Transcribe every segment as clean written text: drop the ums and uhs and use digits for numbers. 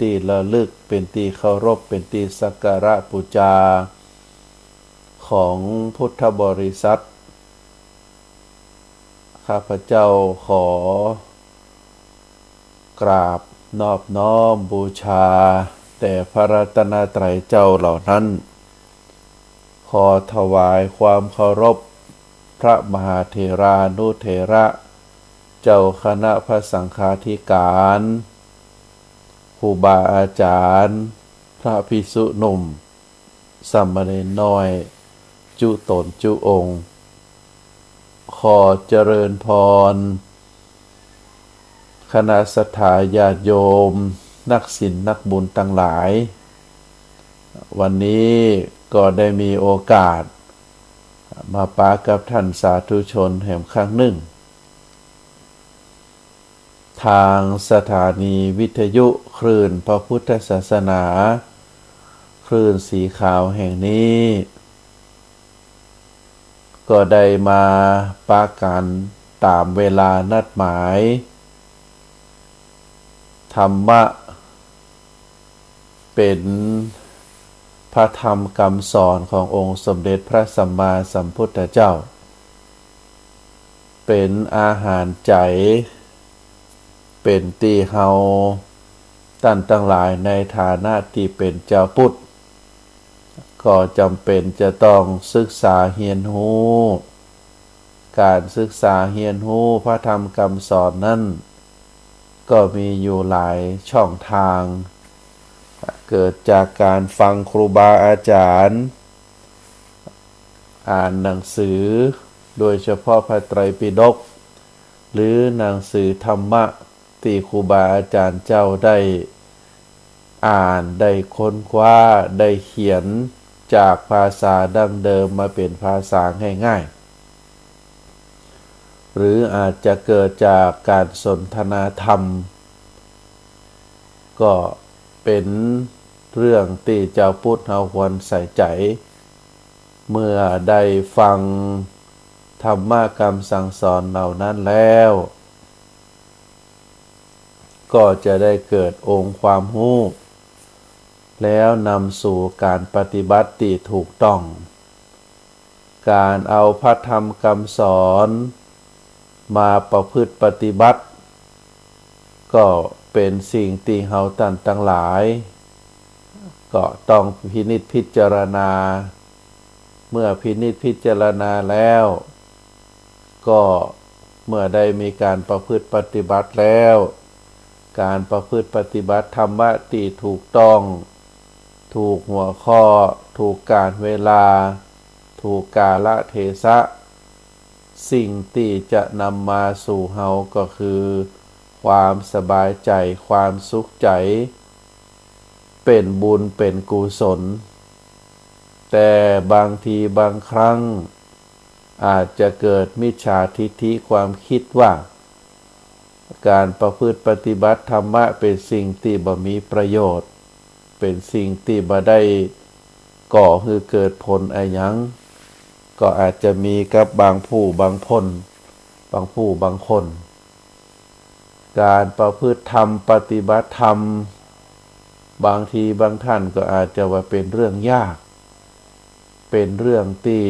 ที่ระลึกเป็นที่เคารพเป็นที่สักการะบูชาของพุทธบริษัทข้าพเจ้าขอกราบนอบน้อมบูชาแต่พระรัตนตรัยเจ้าเหล่านั้นขอถวายความเคารพพระมหาเถรานุเถระเจ้าคณะพระสังฆาธิการครูบาอาจารย์พระภิกษุหนุ่มสามเณรน้อยจุตนจุองค์ขอเจริญพรคณะสัทธาญาติโยมนักศีลนักบุญทั้งหลายวันนี้ก็ได้มีโอกาสมาปะกับท่านสาธุชนแห่งครั้งหนึ่งทางสถานีวิทยุคลื่นพระพุทธศาสนาคลื่นสีขาวแห่งนี้ก็ได้มาปะกันตามเวลานัดหมายธรรมะเป็นพระธรรมคำสอนขององค์สมเด็จพระสัมมาสัมพุทธเจ้าเป็นอาหารใจเป็นที่เฮาท่านทั้งหลายในฐานะที่เป็นเจ้าพุทธก็จำเป็นจะต้องศึกษาเรียนรู้การศึกษาเรียนรู้พระธรรมคำสอนนั้นก็มีอยู่หลายช่องทางเกิดจากการฟังครูบาอาจารย์อ่านหนังสือโดยเฉพาะพระไตรปิฎกหรือหนังสือธรรมะที่ครูบาอาจารย์เจ้าได้อ่านได้ค้นคว้าได้เขียนจากภาษาดั้งเดิมมาเป็นภาษาง่ายๆหรืออาจจะเกิดจากการสนทนาธรรมก็เป็นเรื่องที่เจ้าพุทธเราควรใส่ใจเมื่อได้ฟังธรรมะคำสั่งสอนเหล่านั้นแล้วก็จะได้เกิดองค์ความรู้แล้วนำสู่การปฏิบัติที่ถูกต้องการเอาพระธรรมคำสอนมาประพฤติปฏิบัติก็เป็นสิ่งที่เฮาท่านทั้งหลายก็ต้องพินิจพิจารณาเมื่อพินิจพิจารณาแล้วก็เมื่อได้มีการประพฤติปฏิบัติแล้วการประพฤติปฏิบัติธรรมะที่ถูกต้องถูกหัวข้อถูกกาลเวลาถูกกาลเทศะสิ่งที่จะนำมาสู่เฮาก็คือความสบายใจความสุขใจเป็นบุญเป็นกุศลแต่บางทีบางครั้งอาจจะเกิดมิจฉาทิฏฐิความคิดว่าการประพฤติปฏิบัติธรรมะเป็นสิ่งที่บ่มีประโยชน์เป็นสิ่งที่บ่ได้ก่อให้เกิดผลอะไรหยังก็อาจจะมีกับบางผู้บางคนบางผู้บางคนการประพฤติธรรมปฏิบัติธรรมบางทีบางท่านก็อาจจะว่าเป็นเรื่องยากเป็นเรื่องที่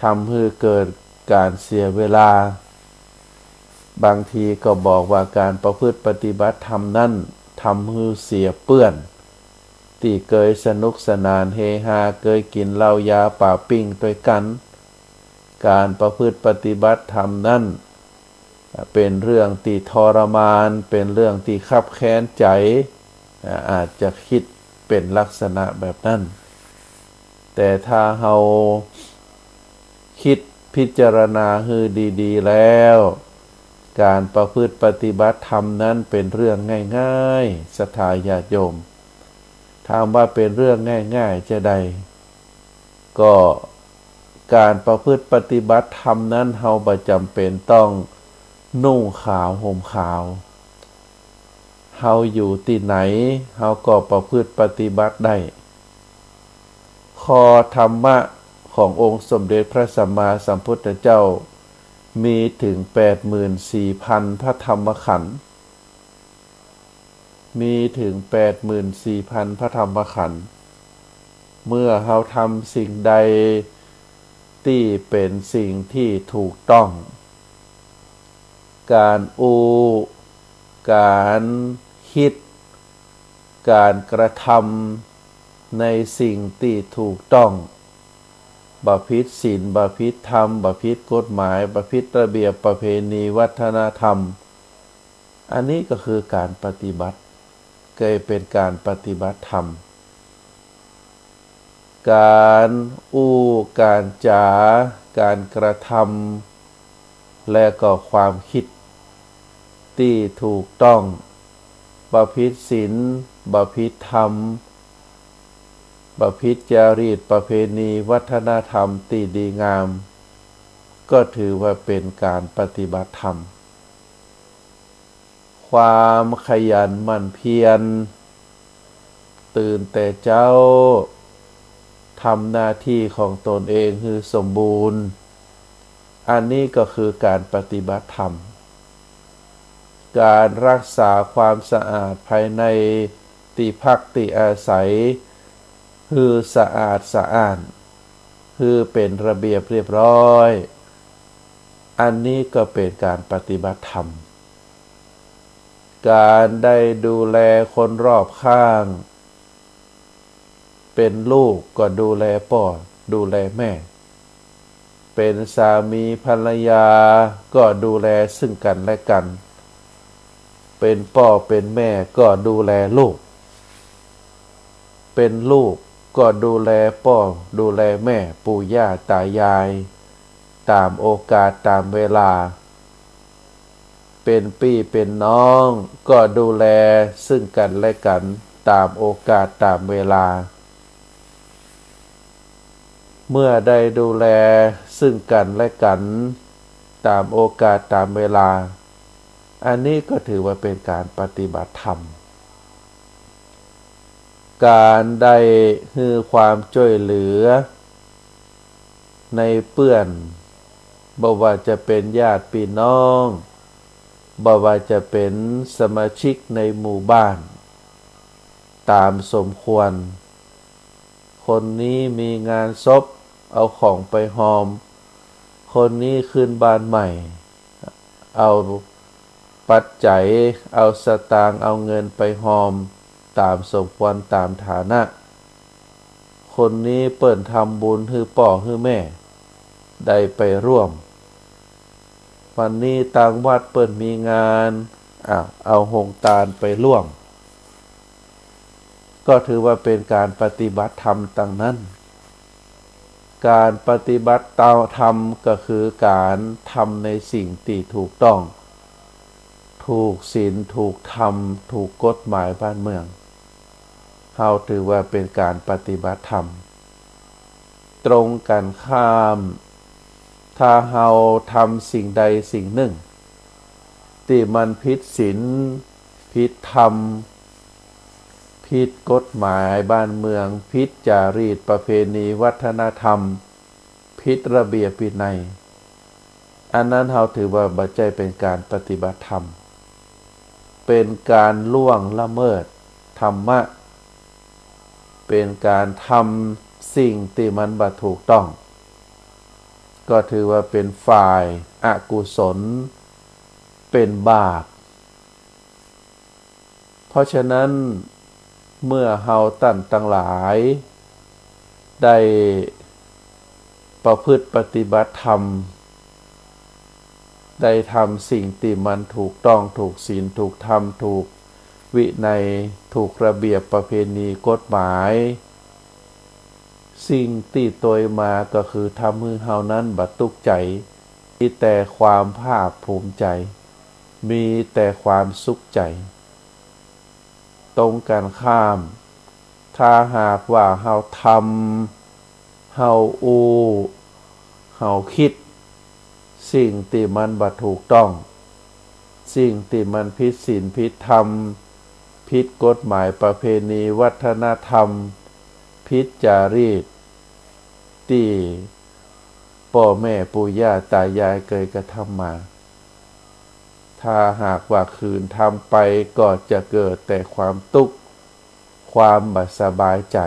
ทำให้เกิดการเสียเวลาบางทีก็บอกว่าการประพฤติปฏิบัติธรรมนั้นทำให้เสียเปื้อนที่เคยสนุกสนานเฮฮาเคยกินเหล้ายาป่าปิ้งด้วยกันการประพฤติปฏิบัติธรรมนั้นเป็นเรื่องที่ทรมานเป็นเรื่องที่คับแค้นใจอาจจะคิดเป็นลักษณะแบบนั้นแต่ถ้าเราคิดพิจารณาให้ดีๆแล้วการประพฤติปฏิบัติธรรมนั้นเป็นเรื่องง่ายๆศรัทธาญาติโยมถามว่าเป็นเรื่องง่ายๆจะใดก็การประพฤติปฏิบัติธรรมนั้นเราบ่จำเป็นต้องนุ่งขาวห่มขาวเฮาอยู่ที่ไหนเฮาก็ประพฤติปฏิบัติได้ข้อธรรมะขององค์สมเด็จพระสัมมาสัมพุทธเจ้ามีถึง 84,000 พระธรรมขันธ์ มีถึง 84,000 พระธรรมขันธ์เมื่อเราทำสิ่งใดที่เป็นสิ่งที่ถูกต้องการการคิดการกระทำในสิ่งที่ถูกต้องบ่ผิดศีลบ่ผิดธรรมบ่ผิดกฎหมายบ่ผิดระเบียบประเพณีวัฒนธรรมอันนี้ก็คือการปฏิบัติเคยเป็นการปฏิบัติธรรมการการจาการกระทำและก็ความคิดที่ถูกต้องบ่ผิดศีลบ่ผิดธรรมบ่ผิดจารีตประเพณีวัฒนธรรมที่ดีงามก็ถือว่าเป็นการปฏิบัติธรรมความขยันหมั่นเพียรตื่นแต่เจ้าทำหน้าที่ของตนเองให้สมบูรณ์อันนี้ก็คือการปฏิบัติธรรมการรักษาความสะอาดภายในที่พักที่อาศัยคือสะอาดสะอ้านคือเป็นระเบียบเรียบร้อยอันนี้ก็เป็นการปฏิบัติธรรมการได้ดูแลคนรอบข้างเป็นลูกก็ดูแลพ่อดูแลแม่เป็นสามีภรรยาก็ดูแลซึ่งกันและกันเป็นพ่อเป็นแม่ก็ดูแลลูกเป็นลูกก็ดูแลพ่อดูแลแม่ปู่ย่าตายายตามโอกาสตามเวลาเป็นพี่เป็นน้องก็ดูแลซึ่งกันและกันตามโอกาสตามเวลาเมื่อได้ดูแลซึ่งกันและกันตามโอกาสตามเวลาอันนี้ก็ถือว่าเป็นการปฏิบัติธรรมการได้ให้ความช่วยเหลือในเพื่อนบ่ว่าจะเป็นญาติพี่น้องบ่ว่าจะเป็นสมาชิกในหมู่บ้านตามสมควรคนนี้มีงานศพเอาของไปหอมคนนี้ขึ้นบ้านใหม่เอาปัจจัยเอาสตางค์เอาเงินไปหอมตามสมควรตามฐานะคนนี้เปิ่นทำบุญให้พ่อให้แม่ได้ไปร่วมวันนี้ต่างวัดเปิ่นมีงานเอาหงตาลไปร่วมก็ถือว่าเป็นการปฏิบัติธรรมต่างนั้นการปฏิบัติธรรมก็คือการทำในสิ่งที่ถูกต้องถูกศีลถูกธรรมถูกกฎหมายบ้านเมืองเฮาถือว่าเป็นการปฏิบัติธรรมตรงกันข้ามถ้าเฮาทำสิ่งใดสิ่งหนึ่งที่มันผิดศีลผิดธรรมผิดกฎหมายบ้านเมืองผิดจารีตประเพณีวัฒนธรรมผิดระเบียบวินัยอันนั้นเฮาถือว่าบ่ใช่เป็นการปฏิบัติธรรมเป็นการล่วงละเมิดธรรมะเป็นการทำสิ่งที่มันบ่ถูกต้องก็ถือว่าเป็นฝ่ายอกุศลเป็นบาปเพราะฉะนั้นเมื่อเฮาท่านทั้งหลายได้ประพฤติปฏิบัติธรรมได้ทำสิ่งที่มันถูกต้องถูกศีลถูกธรรมถูกวินัยถูกระเบียบประเพณีกฎหมายสิ่งที่ตวยมาก็คือทำให้เฮานั้นบัดตุกใจมีแต่ความภาคภูมิใจมีแต่ความสุขใจตรงกันข้ามถ้าหากว่าเฮาทำเฮาเฮาคิดสิ่งที่มันบ่ถูกต้องสิ่งที่มันผิดศีลผิดธรรมผิดกฎหมายประเพณีวัฒนธรรมผิดจารีตที่พ่อแม่ปู่ย่าตายายเคยกระทำมา ถ้าหากว่าคืนทำไปก็จะเกิดแต่ความทุกข์ความไม่สบายใจ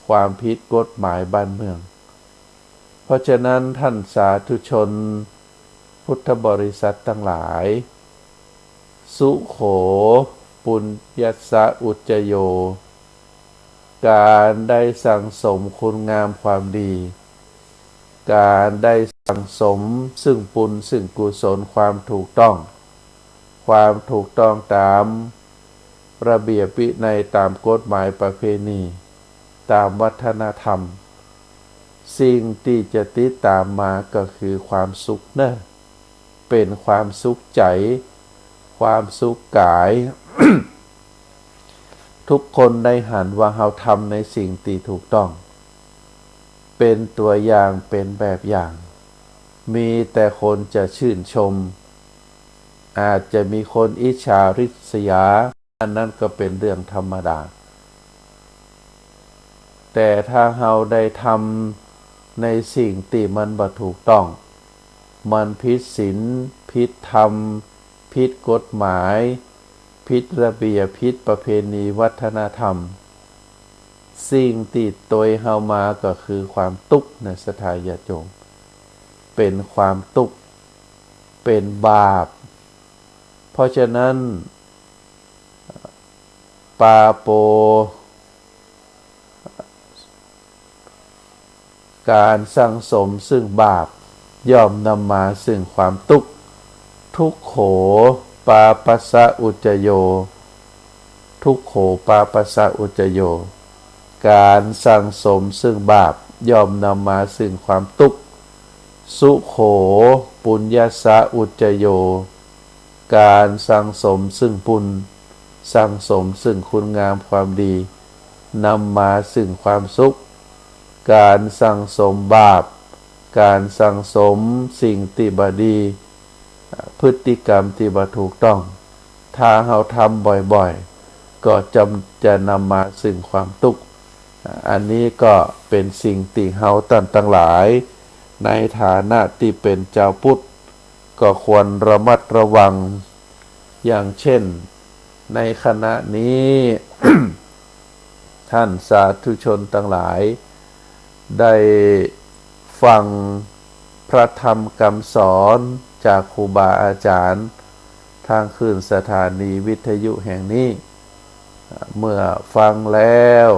ความผิดกฎหมายบ้านเมืองเพราะฉะนั้นท่านสาธุชนพุทธบริษัททั้งหลายสุโขปุญญัสสะอุจจโยการได้สั่งสมคุณงามความดีการได้สั่งสมซึ่งบุญซึ่งกุศลความถูกต้องตามระเบียบวินัยตามกฎหมายประเพณีตามวัฒนธรรมสิ่งที่จะติดตามมาก็คือความสุขนะเป็นความสุขใจความสุขกาย ทุกคนได้หันว่าเราทำในสิ่งที่ถูกต้องเป็นตัวอย่างเป็นแบบอย่างมีแต่คนจะชื่นชมอาจจะมีคนอิจฉาริษยาอันนั้นก็เป็นเรื่องธรรมดาแต่ถ้าเราได้ทำในสิ่งที่มันบ่ถูกต้องมันผิดศีลผิดธรรมผิดกฎหมายผิดระเบียบผิดประเพณีวัฒนธรรมสิ่งติดตัวเฮามาก็คือความทุกข์ในสถายาโจมเป็นความทุกข์เป็นบาปเพราะฉะนั้นปาโปการสั่งสมซึ่งบาปย่อมนำมาซึ่งความทุกข์ทุกโขปาปัสสะอุจจโยทุกโขปาปัสสะอุจจโยการสั่งสมซึ่งบาปย่อมนำมาซึ่งความทุกข์สุโขปุญญัสสะอุจจโยการสั่งสมซึ่งบุญสั่งสมซึ่งคุณงามความดีนำมาซึ่งความสุขการสั่งสมบาปการสั่งสมสิ่งที่บ่ดีพฤติกรรมที่บ่ถูกต้องถ้าเราทำบ่อยๆก็จะนำมาซึ่งความทุกข์อันนี้ก็เป็นสิ่งที่เราทั้งหลายในฐานะที่เป็นเจ้าพุทธก็ควรระมัดระวังอย่างเช่นในขณะนี้ ท่านสาธุชนทั้งหลายได้ฟังพระธรรมคำสอนจากครูบาอาจารย์ทางคลื่นสถานีวิทยุแห่งนี้เมื่อฟังแล้ว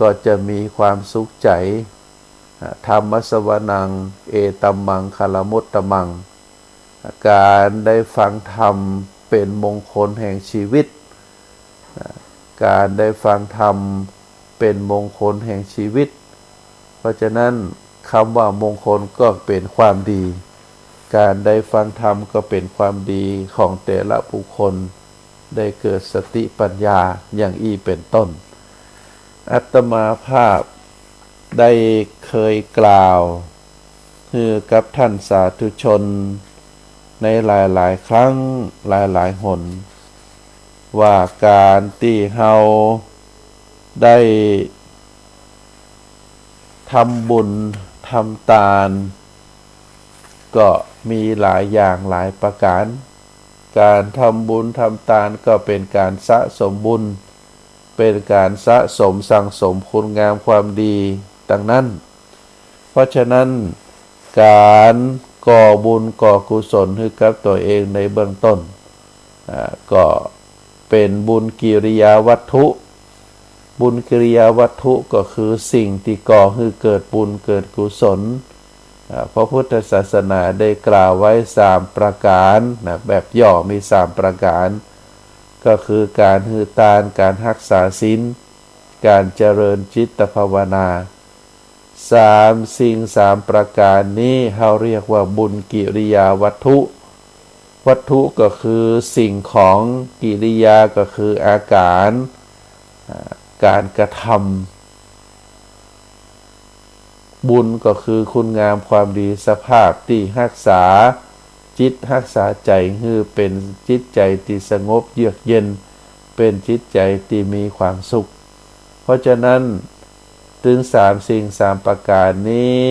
ก็จะมีความสุขใจธรรมสวนังเอตัมมังคลมุตตมังการได้ฟังธรรมเป็นมงคลแห่งชีวิตการได้ฟังธรรมเป็นมงคลแห่งชีวิตเพราะฉะนั้นคำว่ามงคลก็เป็นความดีการได้ฟังธรรมก็เป็นความดีของแต่ละบุคคลได้เกิดสติปัญญาอย่างอี้เป็นต้นอาตมาภาพได้เคยกล่าวคือกับท่านสาธุชนในหลายๆครั้งหลายๆหนว่าการที่เฮาได้ทำบุญทำทานก็มีหลายอย่างหลายประการการทำบุญทำทานก็เป็นการสะสมบุญเป็นการสะสมสั่งสมคุณงามความดีดังนั้นเพราะฉะนั้นการก่อบุญก่อกุศลให้กับตัวเองในเบื้องต้นก็เป็นบุญกิริยาวัตถุบุญกิริยาวัตถุก็คือสิ่งที่ก่อให้เกิดบุญเกิดกุศลพระพุทธศาสนาได้กล่าวไว้3ประการแบบย่อมี3ประการก็คือการให้ทานการรักษาศีลการเจริญจิตภาวนาสิ่งประการนี้เราเรียกว่าบุญกิริยาวัตถุวัตถุก็คือสิ่งของกิริยาก็คืออาการการกระทำบุญก็คือคุณงามความดีสภาพที่รักษาจิตรักษาใจให้เป็นจิตใจที่สงบเยือกเย็นเป็นจิตใจที่มีความสุขเพราะฉะนั้นถึงสิ่งประการนี้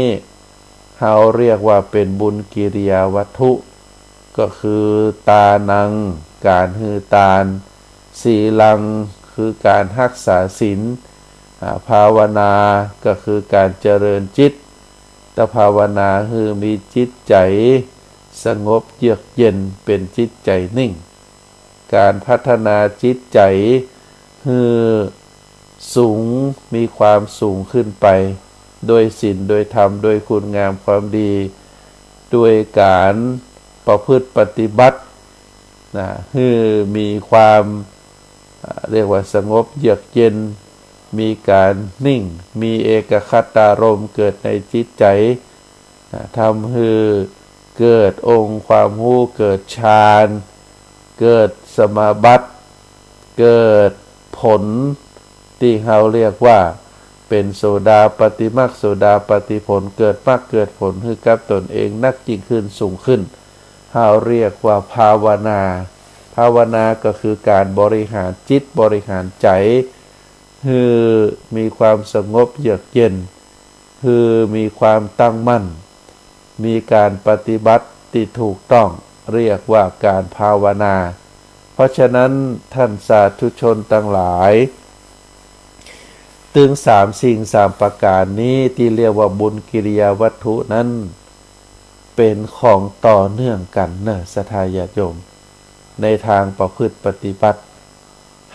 เราเรียกว่าเป็นบุญกิริยาวัตถุ ก็คือตานังการฮือตาลศีลังคือการรักษาศีลภาวนาก็คือการเจริญจิตตภาวนาคือมีจิตใจสงบเยือกเย็นเป็นจิตใจนิ่งการพัฒนาจิตใจคือสูงมีความสูงขึ้นไปโดยศีลโดยธรรมโดยคุณงามความดีด้วยการประพฤติปฏิบัติคือมีความเรียกว่าสงบเยือกเย็นมีการนิ่งมีเอกคตารมณ์เกิดในจิตใจทำให้เกิดองค์ความรู้เกิดฌานเกิดสมาบัติเกิดผลที่เราเรียกว่าเป็นโสดาปัตติมรรคโสดาปัตติผลเกิดมรรคเกิดผลคือกับตนเองนักยิ่งขึ้นสูงขึ้นเราเรียกว่าภาวนาภาวนาก็คือการบริหารจิตบริหารใจคือมีความสงบเยือกเย็นคือมีความตั้งมั่นมีการปฏิบัติที่ถูกต้องเรียกว่าการภาวนาเพราะฉะนั้นท่านสาธุชนทั้งหลายถึง3 สิ่ง 3 ประการนี้ที่เรียกว่าบุญกิริยาวัตถุนั้นเป็นของต่อเนื่องกันเนอะศรัทธาญาติโยมในทางประพฤติปฏิบัติ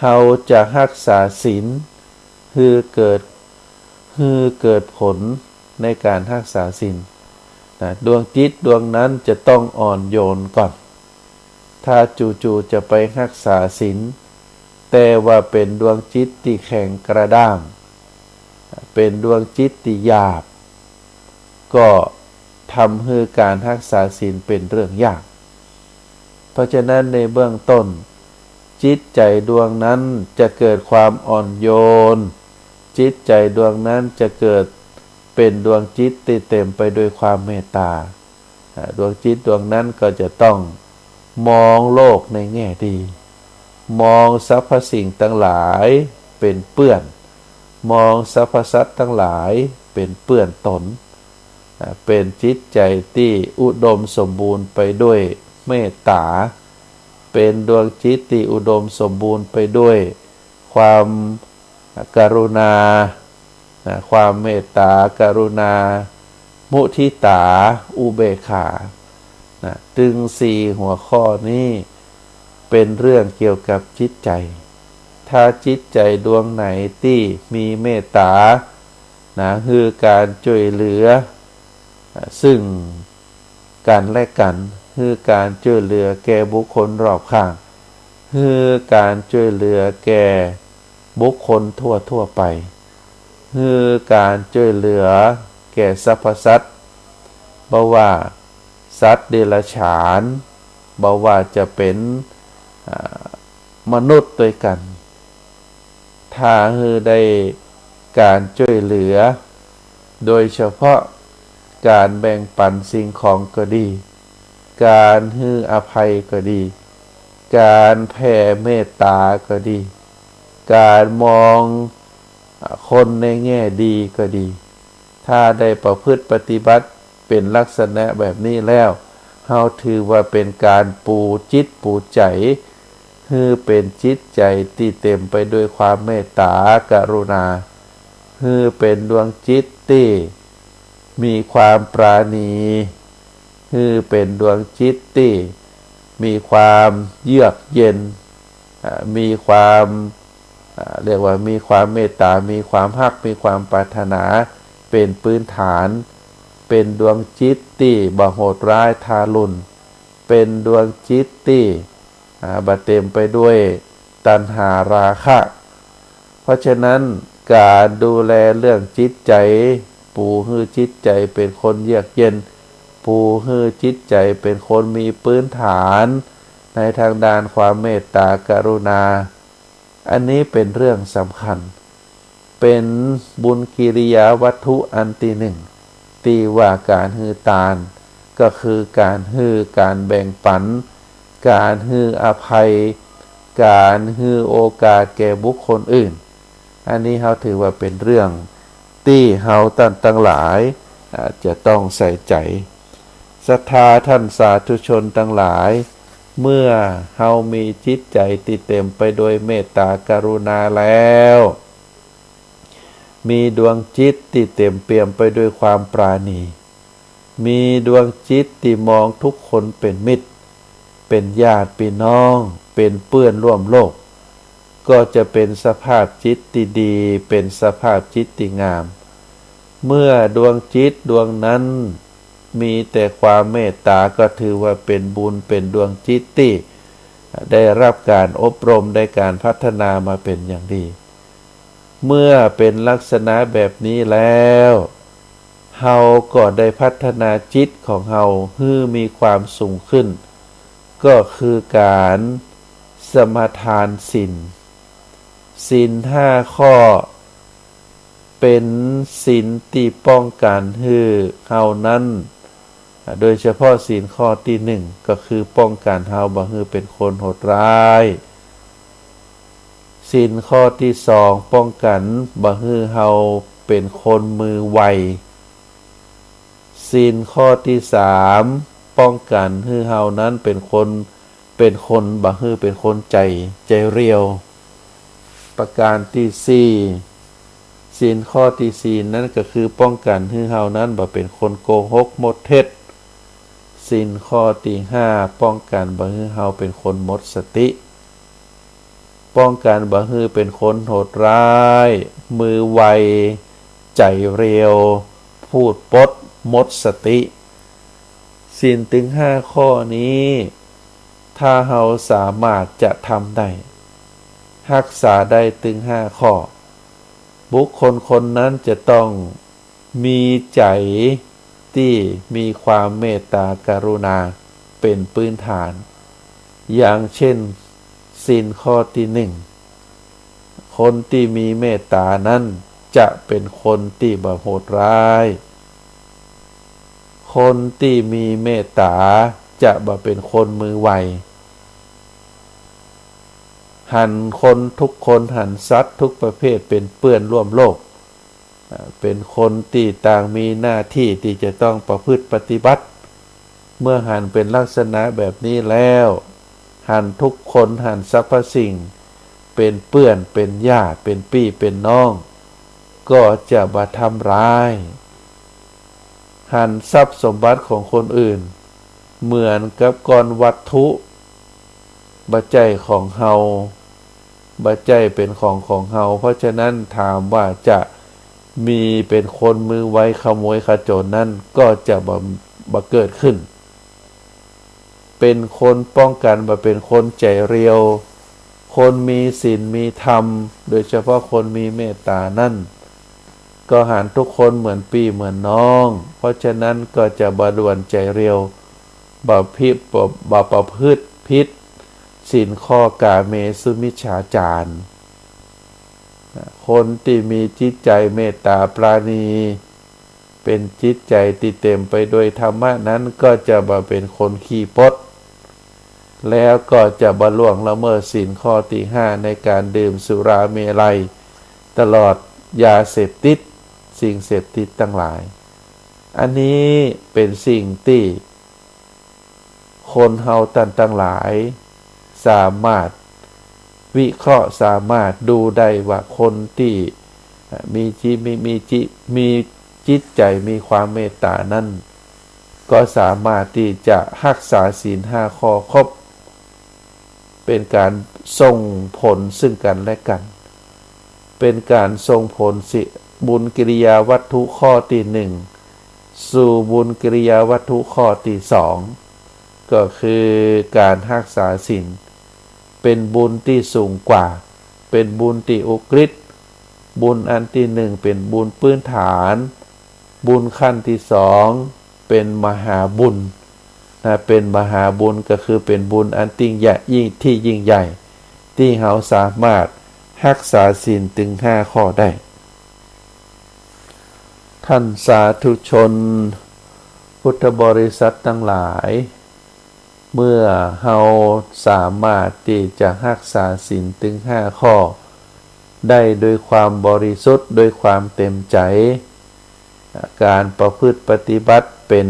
เราจะรักษาศีลคือเกิดผลในการรักษาศีลดวงจิตดวงนั้นจะต้องอ่อนโยนก่อนถ้าจู่ๆจะไปรักษาศีลแต่ว่าเป็นดวงจิตที่แข็งกระด้างเป็นดวงจิตที่หยาบก็ทำให้การรักษาศีลเป็นเรื่องยากเพราะฉะนั้นในเบื้องต้นจิตใจดวงนั้นจะเกิดความอ่อนโยนจิตใจดวงนั้นจะเกิดเป็นดวงจิตที่เต็มไปด้วยความเมตตาดวงจิตดวงนั้นก็จะต้องมองโลกในแง่ดีมองสรรพสิ่งทั้งหลายเป็นเปื้อนมองสรรพสัตว์ทั้งหลายเป็นเปื้อนตนเป็นจิตใจที่อุดมสมบูรณ์ไปด้วยเมตตาเป็นดวงจิตที่อุดมสมบูรณ์ไปด้วยความกรุณาความเมตตากรุณามุทิตาอุเบกขาถึง4 หัวข้อนี้เป็นเรื่องเกี่ยวกับจิตใจถ้าจิตใจดวงไหนที่มีเมตตาคือการช่วยเหลือซึ่งกันและกันคือการช่วยเหลือแก่บุคคลรอบข้างคือการช่วยเหลือแก่บุคคลทั่วไปคือการช่วยเหลือแก่สรรพสัตว์บ่ว่าสัตว์เดรัจฉานบ่ว่าจะเป็นมนุษย์ด้วยกันถ้าคือได้การช่วยเหลือโดยเฉพาะการแบ่งปันสิ่งของก็ดีการให้อภัยก็ดีการแผ่เมตตาก็ดีการมองคนในแง่ดีก็ดีถ้าได้ประพฤติปฏิบัติเป็นลักษณะแบบนี้แล้วเราถือว่าเป็นการปูจิตปูใจคือเป็นจิตใจที่เต็มไปด้วยความเมตตากรุณาคือเป็นดวงจิตที่มีความปราณีคือเป็นดวงจิตที่มีความเยือกเย็นมีความเรียกว่ามีความเมตตามีความรักมีความปรารถนาเป็นพื้นฐานเป็นดวงจิตที่บ่โหดร้ายทารุณเป็นดวงจิตที่บ่เต็มไปด้วยตัณหาราคะเพราะฉะนั้นการดูแลเรื่องจิตใจปูให้จิตใจเป็นคนเยือกเย็นปูให้จิตใจเป็นคนมีพื้นฐานในทางด้านความเมตตากรุณาอันนี้เป็นเรื่องสำคัญเป็นบุญกิริยาวัตถุอันที่หนึ่งที่ว่าการฮือทานก็คือการฮือการแบ่งปันการฮืออภัยการฮือโอกาสแก่บุคคลอื่นอันนี้เราถือว่าเป็นเรื่องที่เราตั้งหลายจะต้องใส่ใจ ศรัทธาท่านสาธุชนทั้งหลายเมื่อเฮามีจิตใจที่เต็มไปด้วยเมตตากรุณาแล้วมีดวงจิตที่เต็มเปี่ยมไปด้วยความปราณีมีดวงจิตที่มองทุกคนเป็นมิตรเป็นญาติพี่น้องเป็นเพื่อนร่วมโลกก็จะเป็นสภาพจิตที่ดีเป็นสภาพจิตที่งามเมื่อดวงจิตดวงนั้นมีแต่ความเมตตาก็ถือว่าเป็นบุญเป็นดวงจิตที่ได้รับการอบรมได้การพัฒนามาเป็นอย่างดีเมื่อเป็นลักษณะแบบนี้แล้วเฮาก็ได้พัฒนาจิตของเฮาให้มีความสูงขึ้นก็คือการสมาทานศีล5ข้อเป็นศีลที่ป้องกันให้เฮานั้นโดยเฉพาะศีลข้อที่1ก็คือป้องกันเฮาบ่ให้เป็นคนโหดร้ายศีลข้อที่2ป้องกันบ่ให้เฮาเป็นคนมือไวศีลข้อที่3ป้องกันให้เฮานั้นเป็นคนบ่ให้เป็นคนใจเรียวประการที่4ศีลข้อที่4นั้นก็คือป้องกันให้เฮานั้นบ่เป็นคนโกหกมดเท็จศีลข้อที่5ป้องกันบ่ให้เฮาเป็นคนหมดสติป้องกันบ่ให้เป็นคนโหดร้ายมือไวใจเร็วพูดปดหมดสติศีลถึง5ข้อนี้ถ้าเฮาสามารถจะทำได้รักษาได้ถึง5ข้อบุคคลคนนั้นจะต้องมีใจที่มีความเมตตากรุณาเป็นพื้นฐานอย่างเช่นศีลข้อที่1คนที่มีเมตตานั้นจะเป็นคนที่บ่โหดร้ายคนที่มีเมตตาจะบ่เป็นคนมือไวหันคนทุกคนหันสัตว์ทุกประเภทเป็นเพื่อนร่วมโลกเป็นคนที่ต่างมีหน้าที่ที่จะต้องประพฤติปฏิบัติเมื่อหันเป็นลักษณะแบบนี้แล้วหันทุกคนหันสรรพสิ่งเป็นเพื่อนเป็นญาติเป็นพี่เป็นน้องก็จะบ่ทำร้ายหันทรัพย์สมบัติของคนอื่นเหมือนกับก้อนวัตถุบ่ใจของเฮาบ่ใจเป็นของเฮาเพราะฉะนั้นถามว่าจะมีเป็นคนมือไวขโมยขโจรนั้นก็จะบ่เกิดขึ้นเป็นคนป้องกันบ่เป็นคนใจเรียวคนมีศีลมีธรรมโดยเฉพาะคนมีเมตตานั่นก็หันทุกคนเหมือนพี่เหมือนน้องเพราะฉะนั้นก็จะบ่ด่วนใจเรียวบ่ประพฤติผิดศีลข้อกาเมสุมิจฉาจารคนที่มีจิตใจเมตตาปราณีเป็นจิตใจที่เต็มไปด้วยธรรมะนั้นก็จะบ่เป็นคนขี้ปดแล้วก็จะบ่ล่วงละเมิดศีลข้อที่5ในการดื่มสุราเมลัยตลอดยาเสพติดสิ่งเสพติดทั้งหลายอันนี้เป็นสิ่งที่คนเฮาทั้งหลายสามารถวิเคราะห์สามารถดูได้ว่าคนที่มีจิตใจมีความเมตตานั้นก็สามารถที่จะรักษาศีล5ข้อครบเป็นการส่งผลซึ่งกันและกันเป็นการส่งผลบุญกิริยาวัตถุข้อที่1สู่บุญกิริยาวัตถุข้อที่2ก็คือการรักษาศีลเป็นบุญที่สูงกว่าเป็นบุญที่อุกฤษบุญอันที่1เป็นบุญพื้นฐานบุญขั้นที่2เป็นมหาบุญเป็นมหาบุญก็คือเป็นบุญอันยิ่งใหญ่ที่ยิ่งใหญ่ที่เราสามารถรักษาศีลถึง5ข้อได้ท่านสาธุชนพุทธบริษัททั้งหลายเมื่อเราสามารถที่จะรักษาศีลถึง5ข้อได้โดยความบริสุทธิ์โดยความเต็มใจการประพฤติปฏิบัติเป็น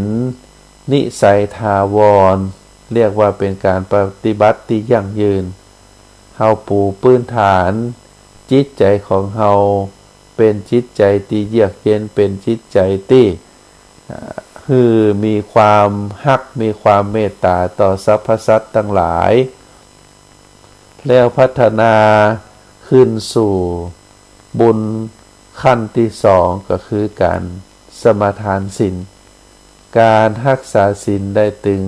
นิสัยถาวรเรียกว่าเป็นการปฏิบัติที่ยั่งยืนเฮาปูพื้นฐานจิตใจของเฮาเป็นจิตใจที่เยือกเย็นเป็นจิตใจที่คือมีความฮักมีความเมตตาต่อสรรพสัตว์ทั้งหลายแล้วพัฒนาขึ้นสู่บุญขั้นที่สองก็คือการสมาทานศีลการรักษาศีลได้ถึง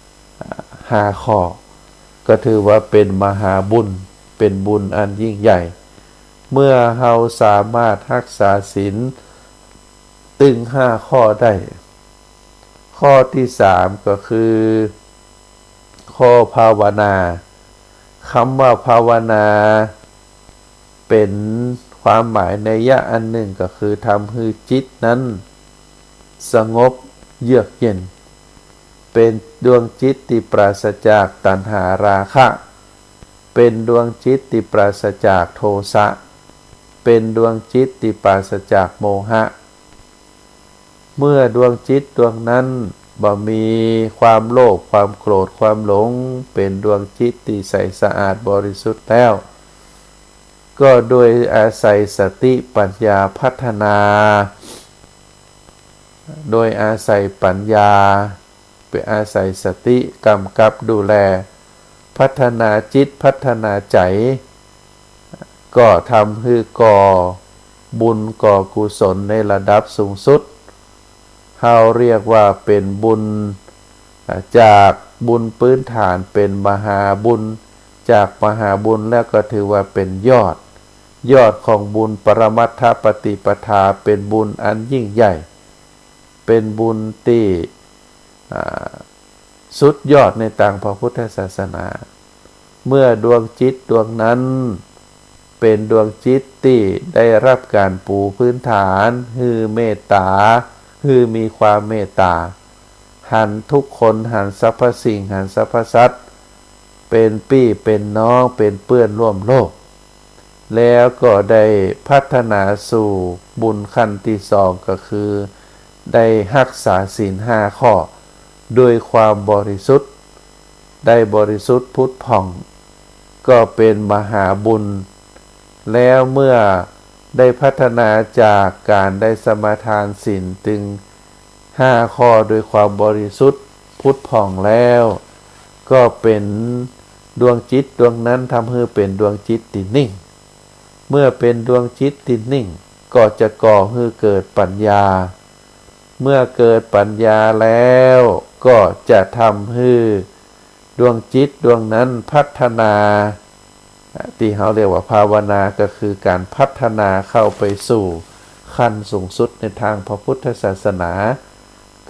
5 ข้อก็ถือว่าเป็นมหาบุญเป็นบุญอันยิ่งใหญ่เมื่อเราสามารถรักษาศีลถึง5 ข้อได้ข้อที่3ก็คือข้อภาวนาคำว่าภาวนาเป็นความหมายนัยยะอันหนึ่งก็คือทำให้จิตนั้นสงบเยือกเย็นเป็นดวงจิตที่ปราศจากตัณหาราคะเป็นดวงจิตที่ปราศจากโทสะเป็นดวงจิตที่ปราศจากโมหะเมื่อดวงจิตดวงนั้นบ่มีความโลภความโกรธความหลงเป็นดวงจิตที่ใสสะอาดบริสุทธิ์แล้วก็โดยอาศัยสติปัญญาพัฒนาโดยอาศัยปัญญาไปอาศัยสติกำกับดูแลพัฒนาจิตพัฒนาใจก็ทำให้ก่อบุญก่อกุศลในระดับสูงสุดเราเรียกว่าเป็นบุญจากบุญพื้นฐานเป็นมหาบุญจากมหาบุญแล้วก็ถือว่าเป็นยอดของบุญปรมัตถปฏิปทาเป็นบุญอันยิ่งใหญ่เป็นบุญที่สุดยอดในทางพระพุทธศาสนาเมื่อดวงจิตดวงนั้นเป็นดวงจิตที่ได้รับการปูพื้นฐานคือเมตตาคือมีความเมตตาหันทุกคนหันสรรพสิ่งหันสรรพสัตว์เป็นพี่เป็นน้องเป็นเพื่อนร่วมโลกแล้วก็ได้พัฒนาสู่บุญขั้นที่สองก็คือได้รักษาศีล5 ข้อด้วยความบริสุทธิ์ได้บริสุทธิ์พุทธผ่องก็เป็นมหาบุญแล้วเมื่อได้พัฒนาจากการได้สมาทานศีลถึง5 ข้อด้วยความบริสุทธิ์พุทธผ่องแล้วก็เป็นดวงจิตดวงนั้นทำให้เป็นดวงจิตที่นิ่งเมื่อเป็นดวงจิตที่นิ่งก็จะก่อให้เกิดปัญญาเมื่อเกิดปัญญาแล้วก็จะทำให้ดวงจิตดวงนั้นพัฒนาที่เขาเรียกว่าภาวนาก็คือการพัฒนาเข้าไปสู่ขั้นสูงสุดในทางพระพุทธศาสนา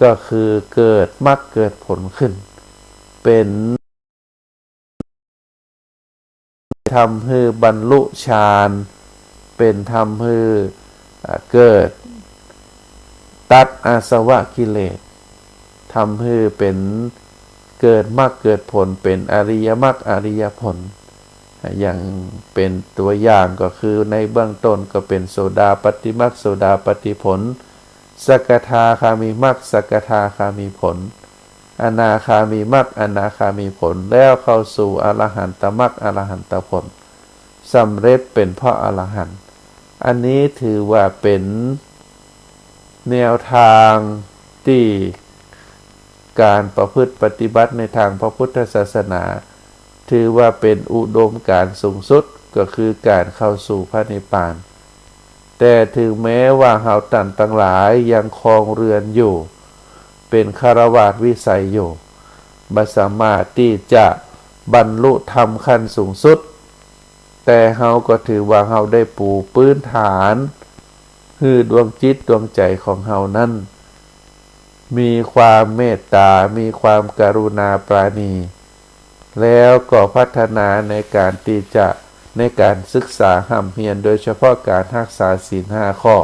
ก็คือเกิดมรรคเกิดผลขึ้นเป็นทำให้บรรลุฌานเป็นทำให้เกิดตัดอาสวะกิเลสทำให้เป็นเกิดมรรคเกิดผลเป็นอริยมรรคอริยผลอย่างเป็นตัวอย่างก็คือในเบื้องต้นก็เป็นโสดาปัตติมรรคโสดาปัตติผลสกทาคามิมรรคสกทาคามิผลอนาคามิมรรคอนาคามิผลแล้วเข้าสู่อรหันตมรรคอรหันตผลสำเร็จเป็นพระอรหันต์อันนี้ถือว่าเป็นแนวทางที่การประพฤติปฏิบัติในทางพระพุทธศาสนาถือว่าเป็นอุดมการณ์สูงสุดก็คือการเข้าสู่พระนิพพานแต่ถึงแม้ว่าเฮาท่านทั้งหลายยังครองเรือนอยู่เป็นฆราวาสวิสัยอยู่บ่สามารถที่จะบรรลุธรรมขั้นสูงสุดแต่เฮาก็ถือว่าเฮาได้ปูพื้นฐานคือดวงจิตดวงใจของเฮานั้นมีความเมตตามีความกรุณาปราณีแล้วก็พัฒนาในการที่จะในการศึกษาห้ำเฮียนโดยเฉพาะการรักษาศีล5 ข้อ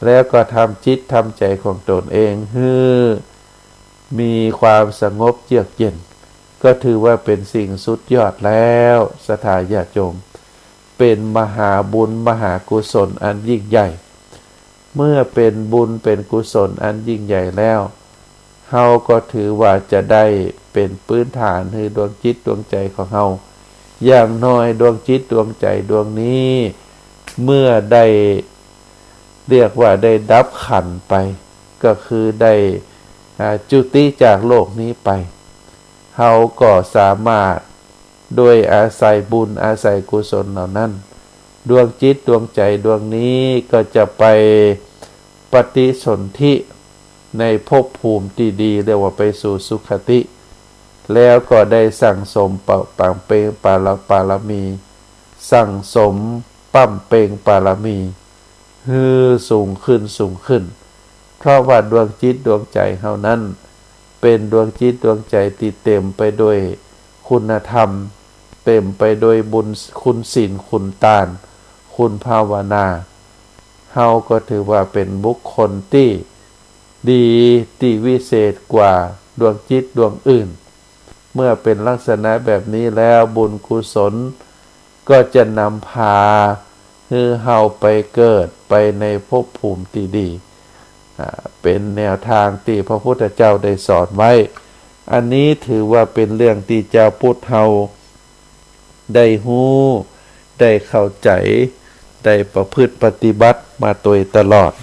แล้วก็ทำจิตทำใจของตนเองให้มีความสงบเยือกเย็นก็ถือว่าเป็นสิ่งสุดยอดแล้วศรัทธาญาติโยมเป็นมหาบุญมหากุศลอันยิ่งใหญ่เมื่อเป็นบุญเป็นกุศลอันยิ่งใหญ่แล้วเ เฮาก็ถือว่าจะได้เป็นพื้นฐานให้ดวงจิตดวงใจของเฮาอย่างน้อยดวงจิตดวงใจดวงนี้เมื่อได้เรียกว่าได้ดับขันไปก็คือได้จุติจากโลกนี้ไปเฮาก็สามารถโดยอาศัยบุญอาศัยกุศลเหล่านั้นดวงจิตดวงใจดวงนี้ก็จะไปปฏิสนธิในภพภูมิที่ดีเรียกว่าไปสู่สุคติแล้วก็ได้สั่งสมปังเปงปารมีสั่งสมปั้มเปงปารมีฮือสูงขึ้นสูงขึ้นเพราะว่าดวงจิตดวงใจเฮานั้นเป็นดวงจิตดวงใจที่เต็มไปด้วยคุณธรรมเต็มไปด้วยบุญคุณศีลคุณทานคุณภาวนาเฮาก็ถือว่าเป็นบุคคลที่ดีที่วิเศษกว่าดวงจิตดวงอื่นเมื่อเป็นลักษณะแบบนี้แล้วบุญกุศลก็จะนำพาให้เฮาไปเกิดไปในภพภูมิที่ดีเป็นแนวทางที่พระพุทธเจ้าได้สอนไว้อันนี้ถือว่าเป็นเรื่องที่เจ้าพุทธเฮาได้ฮู้ได้เข้าใจได้ประพฤติปฏิบัติมาโดยตลอด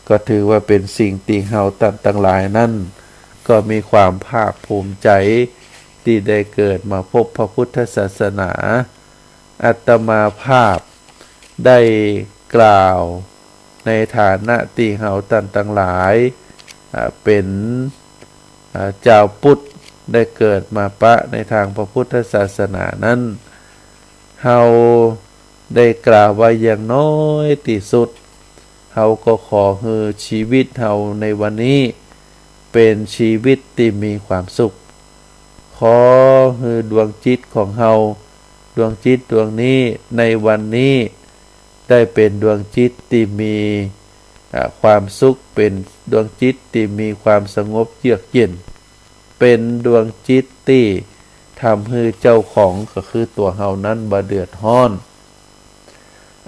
ก็ถือว่าเป็นสิ่งที่เฮาทั้งหลายนั้นก็มีความภาคภูมิใจที่ได้เกิดมาพบพระพุทธศาสนาอาตมาภาพได้กล่าวในฐานะที่เฮาทั้งหลายเป็นเจ้าพุทธได้เกิดมาในทางพระพุทธศาสนานั้นเฮาได้กล่าวว่าอย่างน้อยที่สุดเฮาก็ขอให้ชีวิตเฮาในวันนี้เป็นชีวิตที่มีความสุขขอให้ดวงจิตของเฮาดวงจิตดวงนี้ในวันนี้ได้เป็นดวงจิตที่มีความสุขเป็นดวงจิตที่มีความสงบเยือกเย็นเป็นดวงจิตที่ทำให้เจ้าของก็คือตัวเฮานั้นบ่เดือดร้อน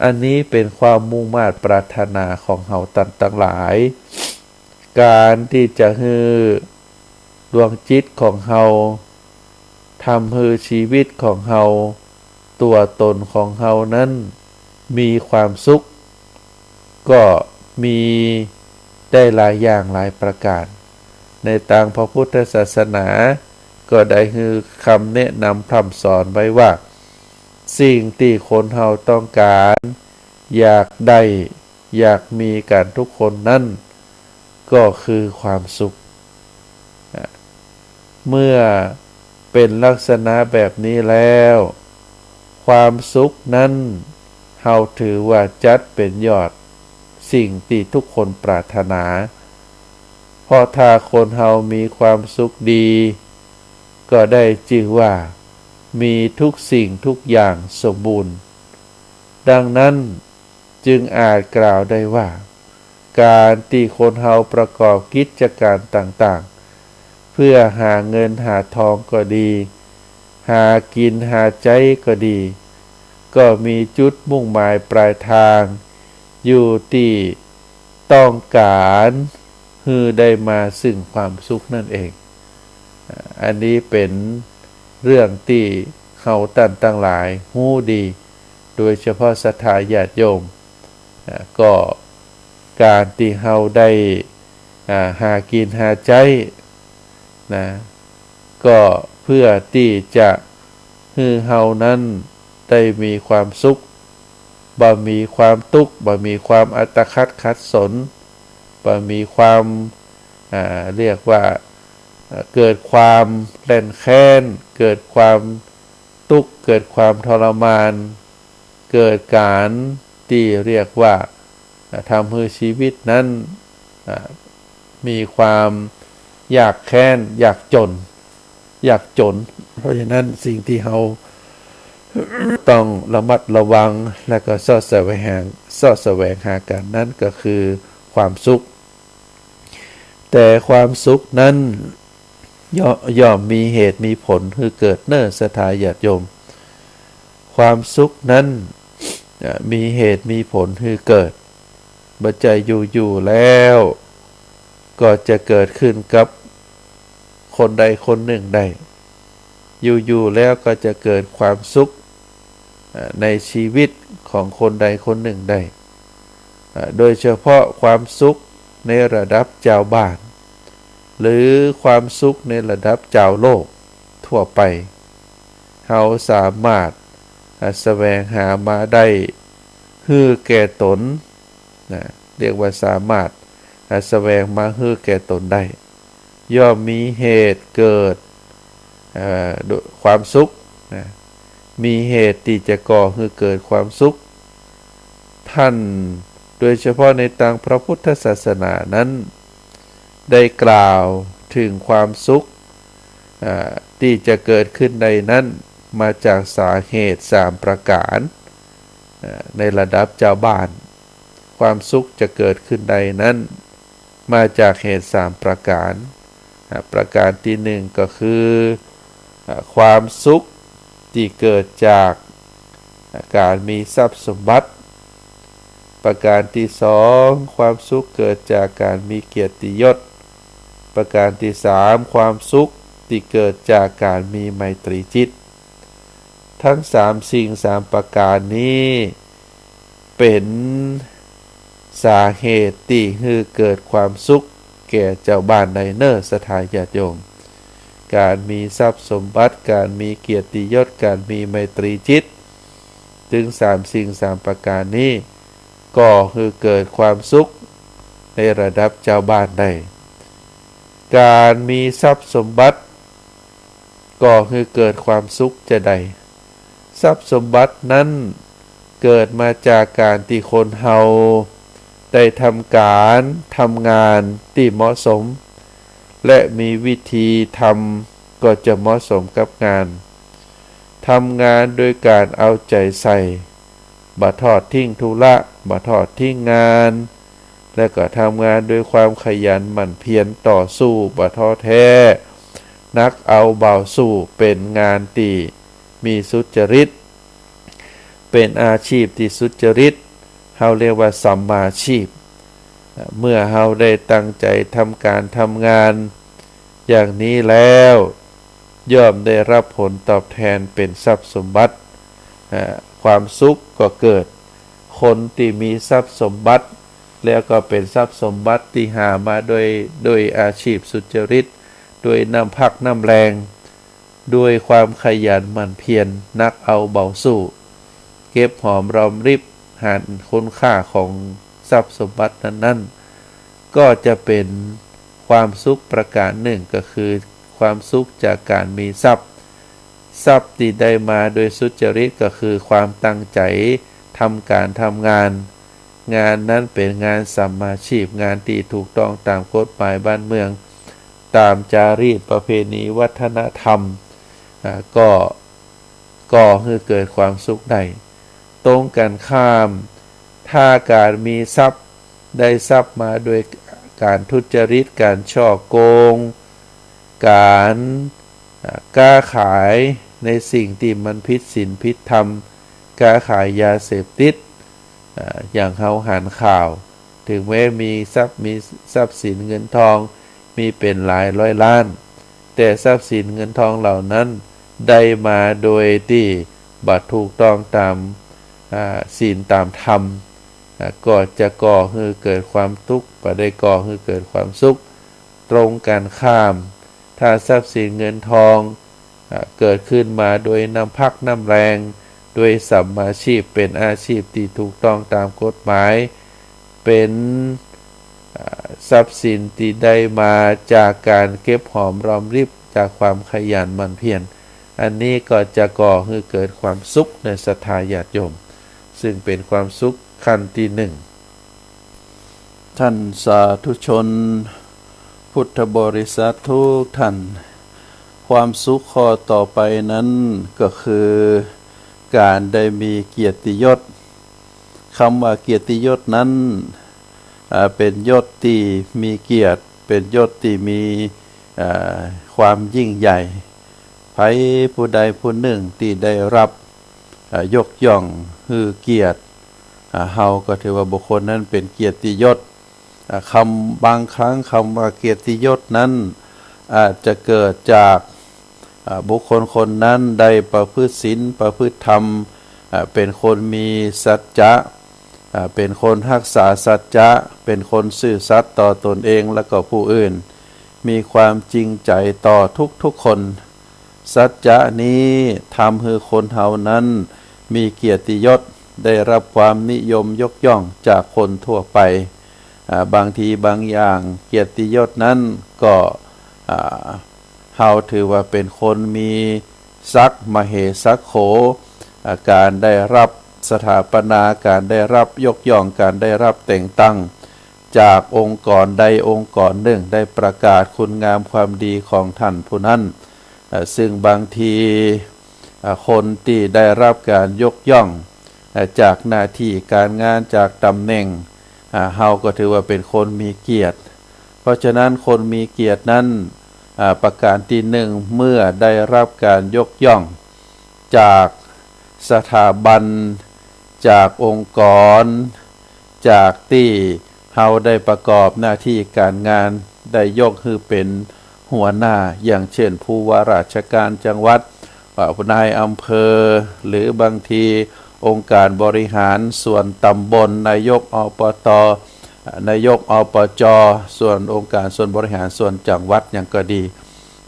อันนี้เป็นความมุ่งมา่ปรารถนาของเฮาทั้งหลายการที่จะให้ดวงจิตของเฮาทำให้ชีวิตของเฮาตัวตนของเฮานั้นมีความสุขก็มีได้หลายอย่างหลายประการในทางพระพุทธศาสนาก็ได้คือคำแนะนำคำสอนไว้ว่าสิ่งที่คนเฮาต้องการอยากได้อยากมีกันทุกคนนั่นก็คือความสุขเมื่อเป็นลักษณะแบบนี้แล้วความสุขนั้นเฮาถือว่าจัดเป็นยอดสิ่งที่ทุกคนปรารถนาเพราะถ้าคนเฮามีความสุขดีก็ได้ชื่อว่ามีทุกสิ่งทุกอย่างสมบูรณ์ดังนั้นจึงอาจกล่าวได้ว่าการที่คนเฮาประกอบกิจการต่างๆเพื่อหาเงินหาทองก็ดีหากินหาใจก็ดีก็มีจุดมุ่งหมายปลายทางอยู่ที่ต้องการให้ได้มาซึ่งความสุขนั่นเองอันนี้เป็นเรื่องที่เฮาทั้งหลายฮู้ดีโดยเฉพาะศรัทธาญาติโยมก็การที่เฮาได้หากินหาใจนะก็เพื่อที่จะให้เฮานั้นได้มีความสุขบ่มีความทุกข์บ่มีความอัตคัดขัดสนบ่มีความเรียกว่าเกิดความแล่นแค้นเกิดความทุกข์เกิดความทรมานเกิดการที่เรียกว่าทำให้ชีวิตนั้นมีความอยากแค้นอยากจนเพราะฉะนั้นสิ่งที่เราต้องระมัดระวังและก็สอดแสวงหากันนั้นก็คือความสุขแต่ความสุขนั้นย่อมมีเหตุมีผลคือเกิดเนิ่นศรัทธาญาติโยมความสุขนั้นมีเหตุมีผลคือเกิดบัจจัยอยู่แล้วก็จะเกิดขึ้นกับ คนใดคนหนึ่งได้อยู่ๆแล้วก็จะเกิดความสุขในชีวิตของคนใดคนหนึ่งได้โดยเฉพาะความสุขในระดับเจ้าบ้านหรือความสุขในระดับเจ้าโลกทั่วไปเราสามารถแสวงหามาได้ฮื้อแก่ตนเรียกว่าสามารถแสวงมาฮื้อแก่ตนได้ย่อมมีเหตุเกิดความสุขมีเหตุที่จะก่อให้เกิดความสุขท่านโดยเฉพาะในทางพระพุทธศาสนานั้นได้กล่าวถึงความสุขที่จะเกิดขึ้นในนั้นมาจากสาเหตุ3ประการในระดับเจ้าบ้านความสุขจะเกิดขึ้นในนั้นมาจากเหตุ3ประการประการที่1ก็คือความสุขที่เกิดจากการมีทรัพย์สมบัติประการที่2ความสุขเกิดจากการมีเกียรติยศประการที่3ความสุขที่เกิดจากการมีไมตรีจิตทั้ง3สิ่ง3ประการนี้เป็นสาเหตุที่ให้เกิดความสุขแก่เจ้าบ้านในเนอสถานญาติโยมการมีทรัพย์สมบัติการมีเกียรติยศการมีไมตรีจิตถึง3สิ่ง3ประการนี้ก็คือเกิดความสุขในระดับเจ้าบ้านได้การมีทรัพย์สมบัติก็คือเกิดความสุขจะได้ทรัพย์สมบัตินั้นเกิดมาจากการที่คนเฮาได้ทำการทำงานที่เหมาะสมและมีวิธีทำก็จะเหมาะสมกับงานทำงานโดยการเอาใจใส่บ่ทอดทิ้งธุระบ่ทอดทิ้งงานและก็ทำงานด้วยความขยันหมั่นเพียรต่อสู้บ่ท้อแท้นักเอาเบาสู้เป็นงานที่มีสุจริตเป็นอาชีพที่สุจริตเฮาเรียกว่าสัมมาชีพเมื่อเฮาได้ตั้งใจทำการทำงานอย่างนี้แล้วย่อมได้รับผลตอบแทนเป็นทรัพย์สมบัติความสุขก็เกิดคนที่มีทรัพย์สมบัติแล้วก็เป็นทรัพย์สมบัติที่หามาโดยอาชีพสุจริตด้วยน้ำพักน้ำแรงด้วยความขยันหมั่นเพียรนักเอาเบาสู้เก็บหอมรอมริบหาคุณค่าของทรัพย์สมบัตินั้นๆก็จะเป็นความสุขประการหนึ่งก็คือความสุขจากการมีทรัพย์ที่ได้มาโดยสุจริตก็คือความตั้งใจทำการทำงานนั้นเป็นงานสัมมาชีพงานที่ถูกต้องตามกฎหมายบ้านเมืองตามจารีตประเพณีวัฒนธรรมก็ให้เกิดความสุขได้ตรงกันข้ามถ้าการมีทรัพย์ได้ทรัพย์มาโดยการทุจริตการฉ้อโกงการค้าขายในสิ่งที่มันผิดศีลผิดธรรมค้าขายยาเสพติดอย่างเฮาหันข่าวถึงแม้มีทรัพย์สินเงินทองมีเป็นหลายร้อยล้านแต่ทรัพย์สินเงินทองเหล่านั้นได้มาโดยที่บ่ถูกต้องตามศีลตามธรรมก็จะก่อให้เกิดความทุกข์บ่ได้ก่อให้เกิดความสุขตรงกันข้ามถ้าทรัพย์สินเงินทองเกิดขึ้นมาโดยน้ำพักน้ำแรงโดยสัมมาชีพเป็นอาชีพที่ถูกต้องตามกฎหมายเป็นทรัพย์สินที่ได้มาจากการเก็บหอมรอมริบจากความขยันหมั่นเพียรอันนี้ก็จะก่อให้เกิดความสุขในศรัทธาญาติโยมซึ่งเป็นความสุขขั้นที่1ท่านสาธุชนพุทธบริษัททุกท่านความสุขข้อต่อไปนั้นก็คือการได้มีเกียรติยศคำว่าเกียรติยศนั้นเป็นยศที่มีเกียรติเป็นยศที่มีความยิ่งใหญ่ไผผู้ใดผู้หนึ่งที่ได้รับยกย่องคือเกียรติเฮาก็ถือว่าบุคคลนั้นเป็นเกียรติยศบางครั้งคำว่าเกียรติยศนั้น อาจจะเกิดจากบุคคลคนนั้นได้ประพฤติศีลประพฤติธรรมเป็นคนมีสัจจะเป็นคนรักษาสัจจะเป็นคนซื่อสัตย์ต่อตนเองและก็ผู้อื่นมีความจริงใจต่อทุกคนสัจจะนี้ทำให้คนเฮานั้นมีเกียรติยศได้รับความนิยมยกย่องจากคนทั่วไปบางทีบางอย่างเกียรติยศนั้นก็เฮาถือว่าเป็นคนมีศักดิ์มเหสักโขการได้รับสถาปนาการได้รับยกย่องการได้รับแต่งตั้งจากองค์กรใดองค์กรหนึ่งได้ประกาศคุณงามความดีของท่านผู้นั้นซึ่งบางทีคนที่ได้รับการยกย่องจากหน้าที่การงานจากตำแหน่งเฮาก็ถือว่าเป็นคนมีเกียรติเพราะฉะนั้นคนมีเกียรตินั้นประการที่หนึ่งเมื่อได้รับการยกย่องจากสถาบันจากองค์กรจากที่เฮาได้ประกอบหน้าที่การงานได้ยกคือเป็นหัวหน้าอย่างเช่นผู้ว่าราชการจังหวัดนายอำเภอหรือบางทีองค์การบริหารส่วนตำบลนายกอบตนายกอบจส่วนองค์การส่วนบริหารส่วนจังหวัดอย่างก็ดี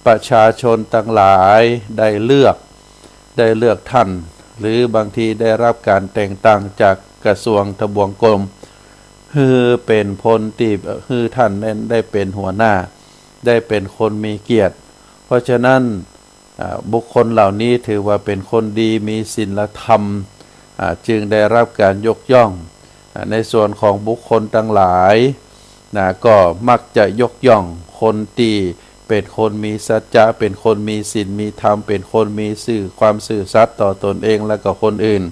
ประชาชนทั้งหลายได้เลือกท่านหรือบางทีได้รับการแต่งตั้งจากกระทรวงทบวงกรมคือเป็นพลที่คือท่านนั้นได้เป็นหัวหน้าได้เป็นคนมีเกียรติเพราะฉะนั้นบุคคลเหล่านี้ถือว่าเป็นคนดีมีศีลธรรมจึงได้รับการยกย่องในส่วนของบุคคลทั้งหลายก็มักจะยกย่องคนที่เป็นคนมีสัจจะเป็นคนมีศีลมีธรรมเป็นคนมีความซื่อสัตย์ต่อตนเองและก็คนอื่น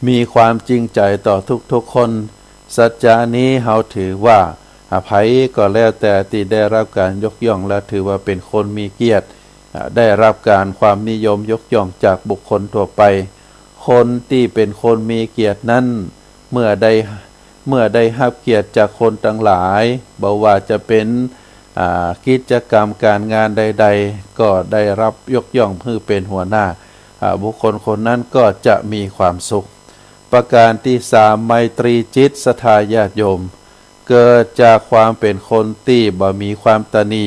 มีความจริงใจต่อทุกคนสัจจะนี้เฮาถือว่าอภัยก็แล้วแต่ที่ได้รับการยกย่องและถือว่าเป็นคนมีเกียรติได้รับการความนิยมยกย่องจากบุคคลทั่วไปคนที่เป็นคนมีเกียรตินั้นเมื่อได้รับเกียรติจากคนทั้งหลายบ่ว่าจะเป็นกิจกรรมการงานใดๆก็ได้รับยกย่องเพื่อเป็นหัวหน้าบุคคลคนนั้นก็จะมีความสุขประการที่3ไมตรีจิตศรัทธาญาติโยมเกิดจากความเป็นคนที่บ่มีความตณี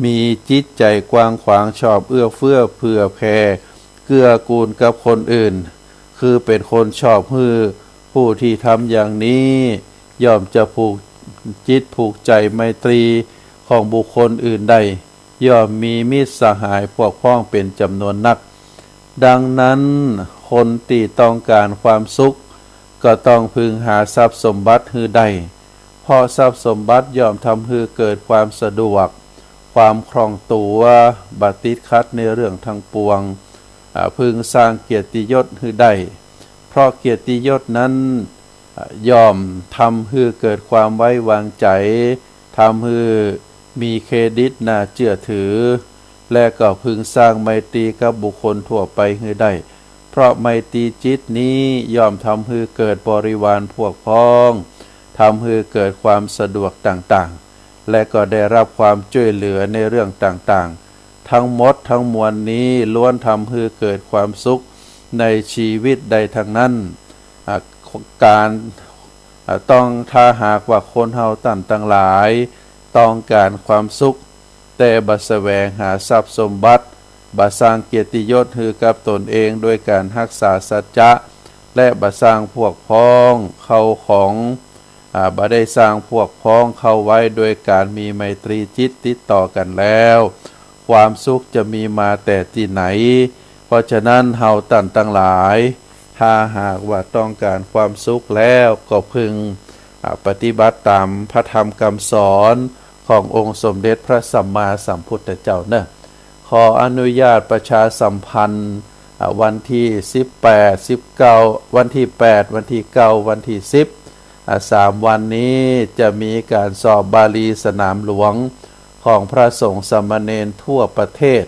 มีจิตใจกว้างขวางชอบเอื้อเฟื้อเผื่อแผ่เกื้อกูลกับคนอื่นคือเป็นคนชอบผู้ที่ทำอย่างนี้ย่อมจะผูกจิตผูกใจไมตรีของบุคคลอื่นใดย่อมมีมิตรสหายพวกพ้องเป็นจำนวนนักดังนั้นคนที่ต้องการความสุขก็ต้องพึงหาทรัพย์สมบัติให้ได้เพราะทรัพย์สมบัติย่อมทำให้เกิดความสะดวกความคล่องตัวบัติดคัดในเรื่องทั้งปวงพึงสร้างเกียรติยศให้ได้เพราะเกียรติยศนั้นย่อมทำให้เกิดความไว้วางใจทำให้มีเครดิตน่าเชื่อถือและก็พึงสร้างไมตรีกับบุคคลทั่วไปให้ได้เพราะไมตรีจิตนี้ย่อมทำให้เกิดบริวารพวกพ้องทำให้เกิดความสะดวกต่างๆและก็ได้รับความช่วยเหลือในเรื่องต่างๆทั้งหมดทั้งมวลนี้ล้วนทำให้เกิดความสุขในชีวิตใดทั้งนั้นการต้องถ้าหากว่าคนเฮาต่างหลายต้องการความสุขแต่บ่แสวงหาทรัพย์สมบัติบ่สร้างเกียรติยศให้กับตนเองโดยการรักษาสัจจะและบ่สร้างพวกพ้องเข้าของบ่ได้สร้างพวกพ้องเข้าไว้โดยการมีไมตรีจิตติดต่อกันแล้วความสุขจะมีมาแต่ที่ไหนเพราะฉะนั้นเฮาต่างหลายถ้าหากว่าต้องการความสุขแล้วก็พึงปฏิบัติตามพระธรรมคำสอนขององค์สมเด็จพระสัมมาสัมพุทธเจ้าเนอะขออนุญาตประชาสัมพันธ์วันที่18 19วันที่8วันที่9วันที่10 3วันนี้จะมีการสอบบาลีสนามหลวงของพระสงฆ์สามเณรทั่วประเทศ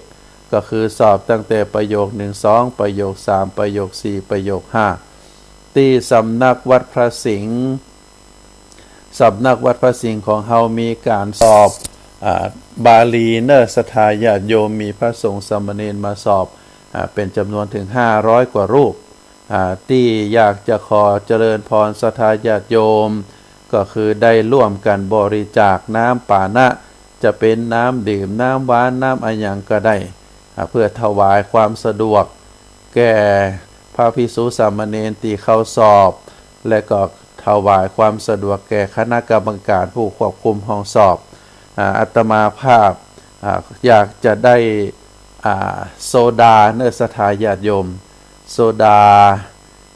ก็คือสอบตั้งแต่ประโยค1 2ประโยค3ประโยค4ประโยค5ที่สำนักวัดพระสิงห์สำนักวัดพระสิงห์ของเฮามีการสอบ บาลีเนอร์สทาญาติโยมมีพระสงฆ์สามเณรมาสอบเป็นจำนวนถึง500กว่ารูปที่อยากจะขอเจริญพรศรัทธาญาติโยมก็คือได้ร่วมกันบริจาคน้ำปานะจะเป็นน้ำดื่มน้ำหวานน้ำอัญญังก็ได้เพื่อถวายความสะดวกแก่พระภิกษุสามเณรที่เข้าสอบและก็ถวายความสะดวกแก่คณะกรรมการผู้ควบคุมห้องสอบอาตมาภาพอยากจะได้โซดาเนื้อศรัทธาญาติโยมโซดา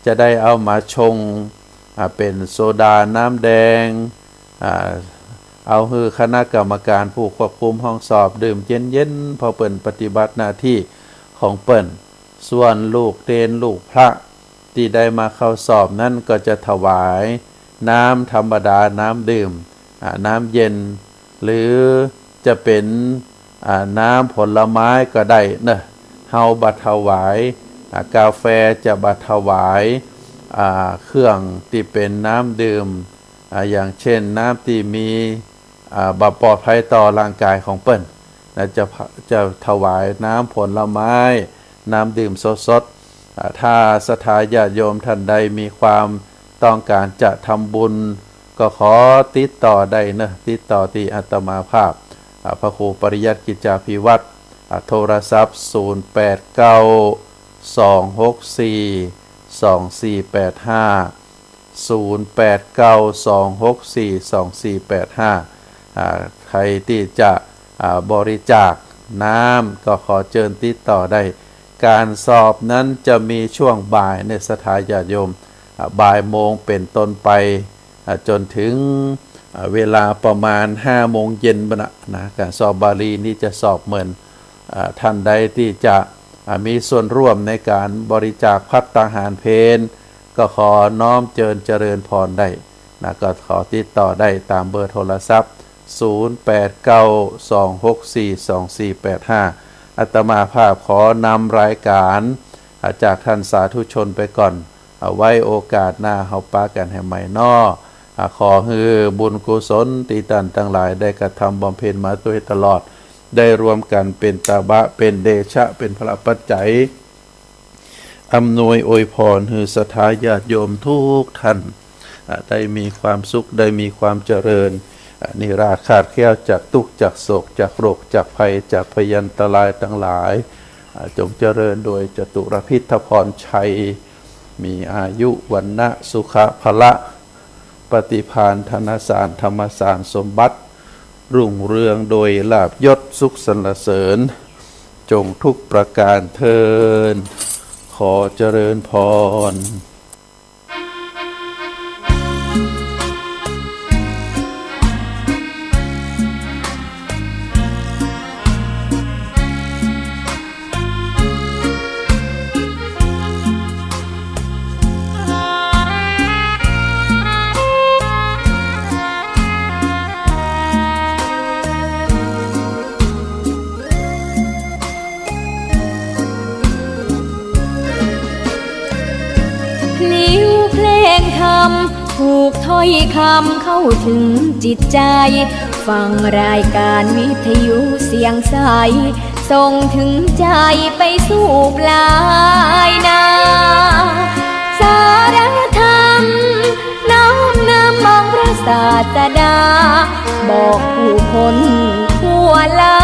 จะได้เอามาชงเป็นโซดาน้ำแดงเอาคือคณะกรรมการผู้ควบคุมห้องสอบดื่มเย็นๆพอเปิ่นปฏิบัติหน้าที่ของเปิ่นส่วนลูกเตนลูกพระที่ได้มาเข้าสอบนั่นก็จะถวายน้ำธรรมดาน้ำดื่มน้ำเย็นหรือจะเป็นน้ำผลไม้ก็ได้นะเฮาบัดถวายกาแฟจะบัดถวายเครื่องที่เป็นน้ำดื่มอย่างเช่นน้ำที่มีบำปลอดภัยต่อร่างกายของเปิ้นจะถวายน้ำผลไม้น้ำดื่มสดๆถ้าศรัทธาญาติโยมท่านใดมีความต้องการจะทำบุญก็ขอติดต่อได้นะติดต่อที่อาตมาภาพพระครูปริยัติกิจจาภิวัตรโทรศัพท์0892642485ใครที่จะบริจาคน้ำก็ขอเชิญติดต่อได้การสอบนั้นจะมีช่วงบ่ายในศรัทธาญาติโยมบ่ายโมงเป็นต้นไปจนถึงเวลาประมาณ5 โมงเย็นนะการสอบบาลีนี้จะสอบเหมือนท่านใดที่จะมีส่วนร่วมในการบริจาคภัตตาหารเพลก็ขอน้อมเจริญพรได้นะก็ขอติดต่อได้ตามเบอร์โทรศัพท์0892642485อาตมาภาพขอนำรายการจากท่านสาธุชนไปก่อนไว้โอกาสหน้าเฮาปากันให้ใหม่นอขอให้บุญกุศลตีตันทั้งหลายได้กระทำบำเพ็ญมาโดยตลอดได้รวมกันเป็นตบะเป็นเดชะเป็นพระปัจจัยอำนวยอวยพรให้ศรัทธาญาติโยมทุกท่านได้มีความสุขได้มีความเจริญนิราชขาดแคล้วจากทุกข์จากโศกจากโรคจากภัยจากพยันตรายทั้งหลายจงเจริญโดยจตุรพิธพรชัยมีอายุวันนะสุขภละปฏิภาณธนสารธรรมสารสมบัติรุ่งเรืองโดยลาภยศสุขสรรเสริญจงทุกประการเทินขอเจริญพร ถูกถ้อยคำเข้าถึงจิตใจฟังรายการวิทยุเสียงใสส่งถึงใจไปสู่ปลายนาสารธรรมน้อมนำมองพระศาสดาบอกผู้คนทั่วลา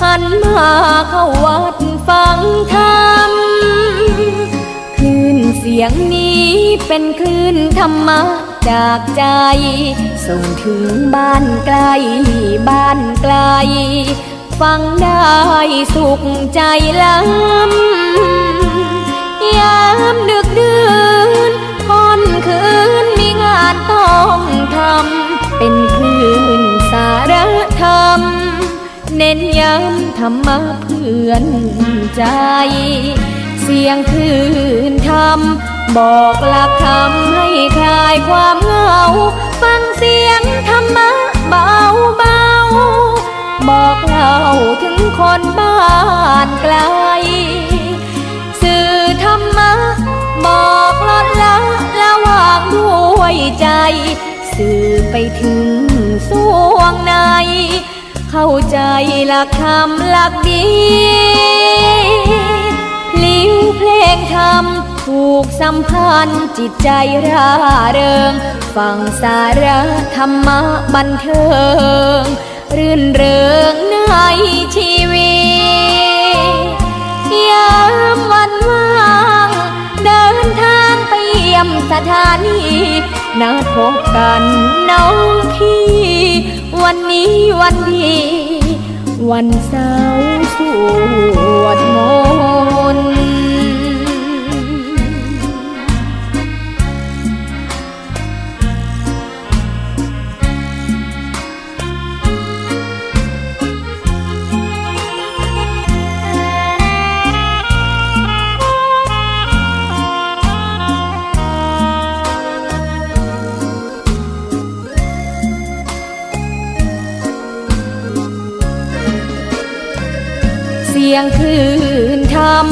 หันมาเข้าวัดฟังธรรมคลื่นเสียงนี้เป็นคลื่นธรรมะจากใจส่งถึงบ้านไกลบ้านไกลฟังได้สุขใจล้ำยามดึกดื่นค่อนคืนมีงานต้องทำเป็นคลื่นสารธรรมเน้นย้ำธรรมะเพื่อนใจเสียงคลื่นธรรมบอกหลักธรรมให้คลายความเหงาฟังเสียงธรรมะเบาเบาบอกเล่าถึงคนบ้านไกลสื่อธรรมะบอกลดละระหว่างด้วยใจสื่อไปถึง สวงในเข้าใจหลักธรรมหลักดีพลิ้วเพลงธรรมผูกสัมพันธ์จิตใจร่าเริงฟังสาระธรรมะบันเทิงรื่นเริงในชีวิตยามวันว่างเดินทางไปเยี่ยมสถานีนัดพบกันน้องพี่วันนี้วันดีวันเสาร์สวดมนต์เสียงคลื่นธรรม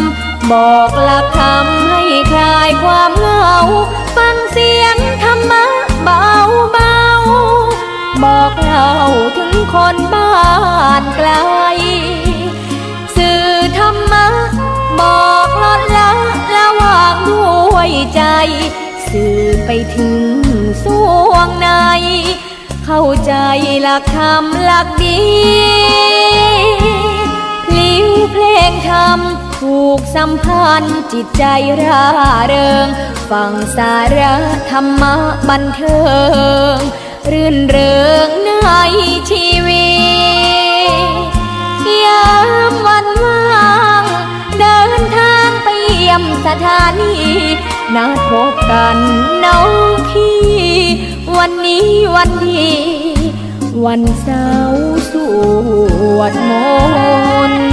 บอกหลักธรรมให้คลายความเหงาฟังเสียงธรรมะเบาเบาบอกเล่าถึงคนบ้านไกลสื่อธรรมะบอกลดละวางด้วยใจสื่อไปถึงสวงในเข้าใจหลักธรรมหลักดีพลิ้วเพลงธรรมผูกสัมพันธ์จิตใจร่าเริงฟังสาระธรรมะบันเทิงรื่นเริงในชีวิตยามวันว่างเดินทางไปเยี่ยมสถานีนัดพบกันน้องพี่วันนี้วันดีวันเสาร์สวดมนต์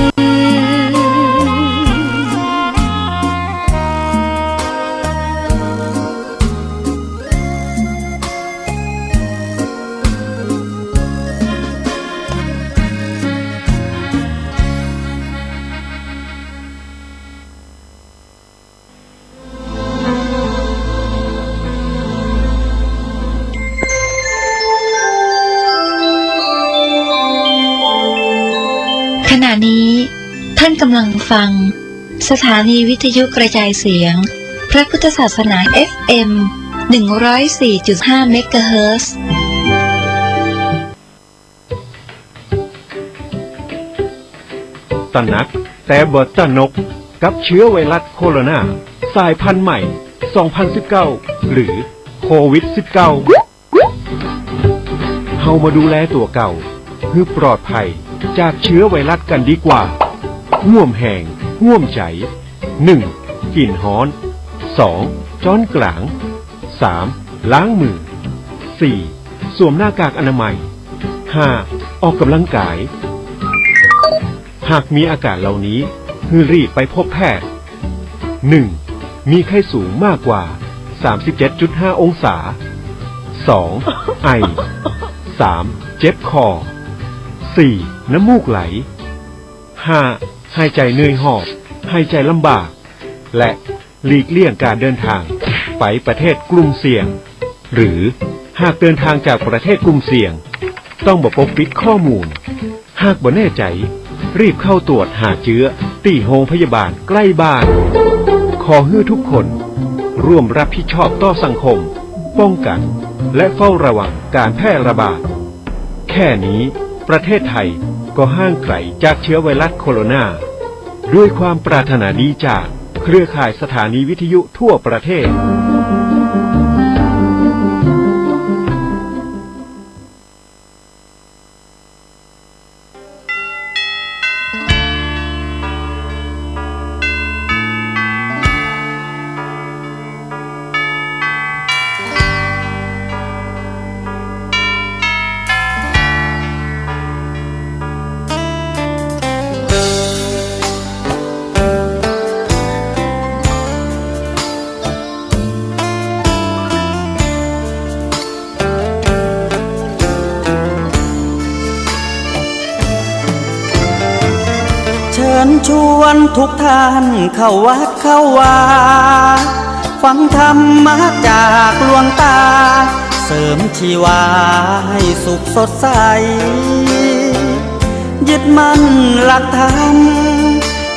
ขณะนี้ท่านกำลังฟังสถานีวิทยุกระจายเสียงพระพุทธศาสนา FM 104.5 เมกะเฮิรตซ์ตระหนักแต่บ่ตระหนกกับเชื้อไวรัสโคโรนาสายพันธุ์ใหม่ 2019 หรือโควิด -19 เฮามาดูแลตัวเก่าเพื่อปลอดภัยจากเชื้อไวรัสกันดีกว่าห่วมแห่งห่วมใจ 1. กลิ่นฮ้อน 2. จ้อนกลาง 3. ล้างมือ 4. สวมหน้ากากอนามัย 5. ออกกำลังกายหากมีอาการเหล่านี้ให้รีบไปพบแพทย์ 1. มีไข้สูงมากกว่า 37.5 องศา 2. ไอ 3. เจ็บคอ 4. น้ำมูกไหล 5. หายใจเหนื่อยหอบหายใจลำบากและหลีกเลี่ยงการเดินทางไปประเทศกลุ่มเสี่ยงหรือหากเดินทางจากประเทศกลุ่มเสี่ยงต้องบ่ปกปิดข้อมูลหากบ่แน่ใจรีบเข้าตรวจหาเชื้อที่โรงพยาบาลใกล้บ้านขอให้ทุกคนร่วมรับผิดชอบต่อสังคมป้องกันและเฝ้าระวังการแพร่ระบาดแค่นี้ประเทศไทยก็ห่างไกลจากเชื้อไวรัสโคโรนาด้วยความปรารถนาดีจากเครือข่ายสถานีวิทยุทั่วประเทศเชิญชวนทุกท่านเข้าวัดเข้าวาฟังธรรมะจากหลวงตา เสริมชีวาให้สุขสดใสยึดมั่นหลักธรรม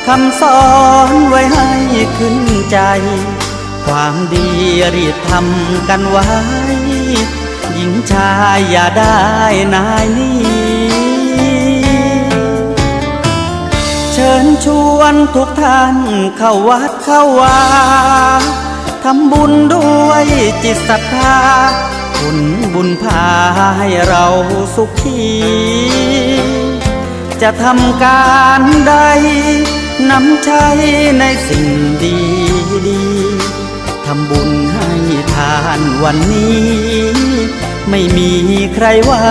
คำสอนไว้ให้ขึ้นใจความดีรีบทำกันไว้หญิงชายอย่าได้นายนี้เชิญชวนทุกท่านเข้าวัดเข้าวาทำบุญด้วยจิตศรัทธาผลบุญพาให้เราสุขีจะทำการใดนำใช้ในสิ่งดีดีทำบุญให้ทานวันนี้ไม่มีใครว่า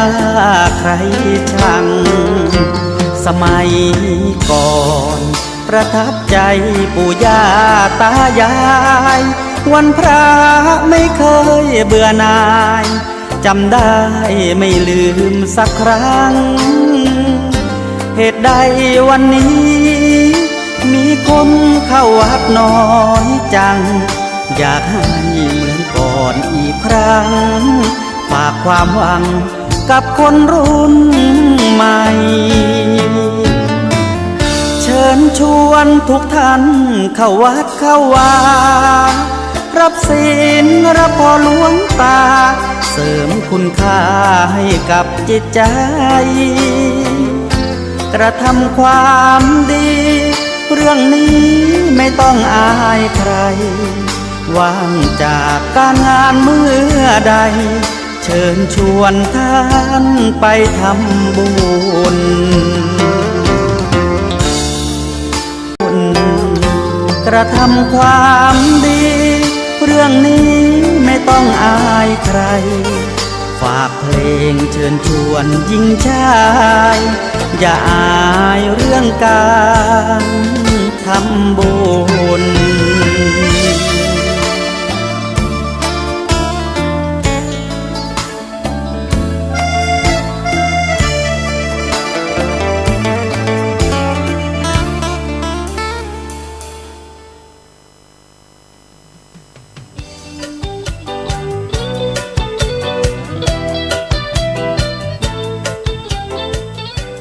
ใครชังสมัยก่อนประทับใจปู่ย่าตายายวันพระไม่เคยเบื่อหน่ายจำได้ไม่ลืมสักครั้งเหตุใดวันนี้มีคนเข้าวัดน้อยจังอยากให้เหมือนก่อนอีกครั้งฝากความหวังกับคนรุ่นใหม่เชิญชวนทุกท่านเข้าวัดเข้าวารับศีลรับพรหลวงตาเสริมคุณค่าให้กับจิตใจกระทำความดีเรื่องนี้ไม่ต้องอายใครว่างจากการงานเมื่อใดเชิญชวนท่านไปทำบุญกระทำความดีเรื่องนี้ไม่ต้องอายใครฝากเพลงเชิญชวนหญิงชายอย่าอายเรื่องการทำบุญ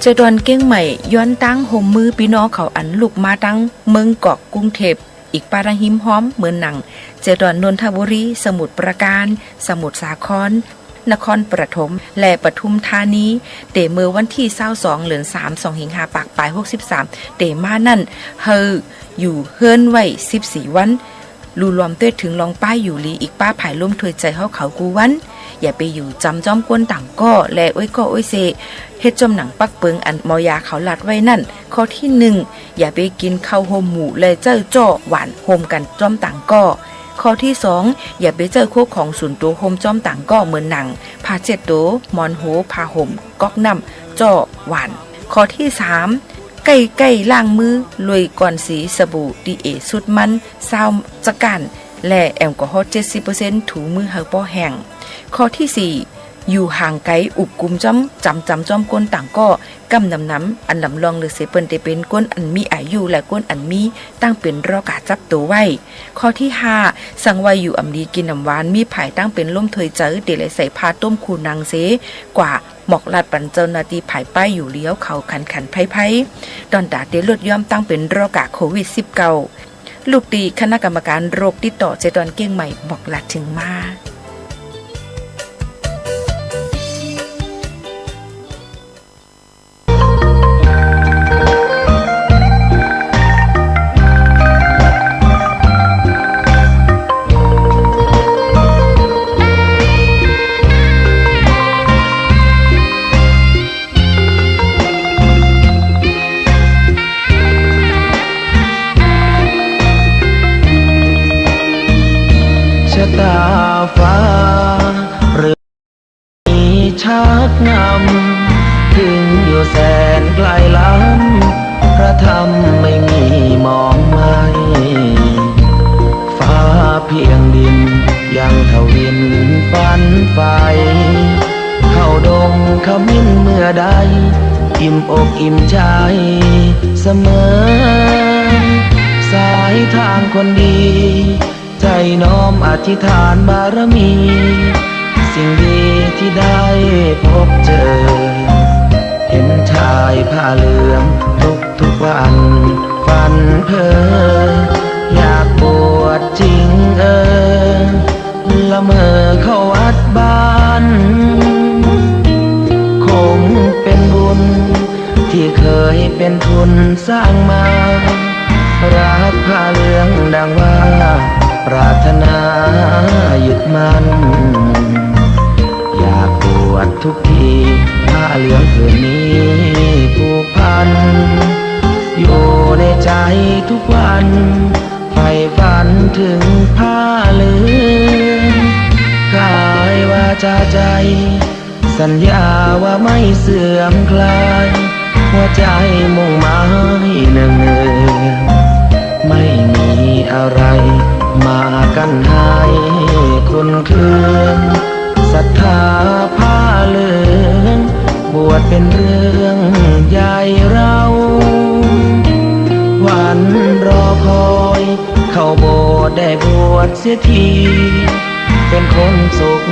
เจดอนเก้งใหม่ย้อนตั้งโฮมมือพี่น้องเขาอันลูกมาตั้งเมืองเกาะกรุงเทพอีกปารังหิมห้อมเหมือนหนังเจดอนนนทบุรีสมุทรปราการสมุทรสาครนครปฐมและปทุมธานีเตเมื่อวันที่22เดือน3 2สิงหาปากปลาย63เตมานั่นเฮออยู่เฮิรนไว้14วันรูรวมด้วยถึงลองป้ายอยู่ลีอีกป้าผายล่มถวยใจเขากูวันอย่าไปอยู่จำจอมกวนต่างก้อและอ้อยก้ออ้อยเซเฮ็ดจมหนังปักเปิงอันมอยาเขาลัดไว้นั่นข้อที่1อย่าไปกินข้าวโฮมหมูและเจ้าจ่อหวานโฮมกันจอมต่างก้อข้อที่2อย่าไปเจอคู่ของศูนย์ตัวโฮมจอมต่างก้อเหมือนหนังผ้าเช็ดตัวมอนโหผ้าห่มก๊อกน้ำจ่อหวานข้อที่3ใกล้ล้างมือลุยก่อนสีสบู่ดีเอสุดมันซาวจักัน และแอลกอฮอล์ 70% ถูมือเฮาป้อแห้งข้อที่4อยู่ห่างไกลอุบกุมจอมก้นต่างก็กำน้ำอันลำลองหรือเสเปิ้นได้เป็นก้นอันมีอายุและก้นอันมีตั้งเป็นรอกาจับตัวไว้ข้อที่5สั่งไว้อยู่อำดีกินน้ำหวานมีผายตั้งเป็นล่มถอยเจอเดลัยใส่ผ้าต้มคูนางเสกว่าหมอกลาดปันเจ้านาทีผายป้ายอยู่เลี้ยวเขาขันไพ่ดอนดาเดลดย่อมตั้งเป็นรอกาโควิด-19 ลูกตีคณะกรรมการโรคติดต่อเจดอนเก้งใหม่บอกลาถึงมาตาฟ้าหรือมีชักนำถึงอยู่แสนไกลล้ำพระธรรมไม่มีมองไม่ฟ้าเพียงดินยังทวินฝันไฟเข้าดงขมิ้นเมื่อใดอิ่มอกอิ่มใจเสมอสายทางคนดีใจน้อมอธิษฐานบารมี สิ่งดีที่ได้พบเจอ เห็นชายผ้าเหลืองทุกวันฝันเพ้ออยากบวชจริงละเมอเข้าวัดบ้านคงเป็นบุญที่เคยเป็นทุนสร้างมารักผ้าเหลืองดังว่าปรารถนายึดมั่นอยากบวชทุกทีผ้าเหลืองผืนนี้ผูกพันอยู่ในใจทุกวันใฝ่ฝันถึงผ้าเหลืองกายวาจาใจสัญญาว่าไม่เสื่อมคลายหัวใจมุ่งหมายเนืองไม่มีอะไรมากันให้คุณคืนศรัทธาผ้าเหลืองบวชเป็นเรื่องใหญ่เราวันรอคอยเข้าโบสถ์ได้บวชเสียทีเป็นคนสุข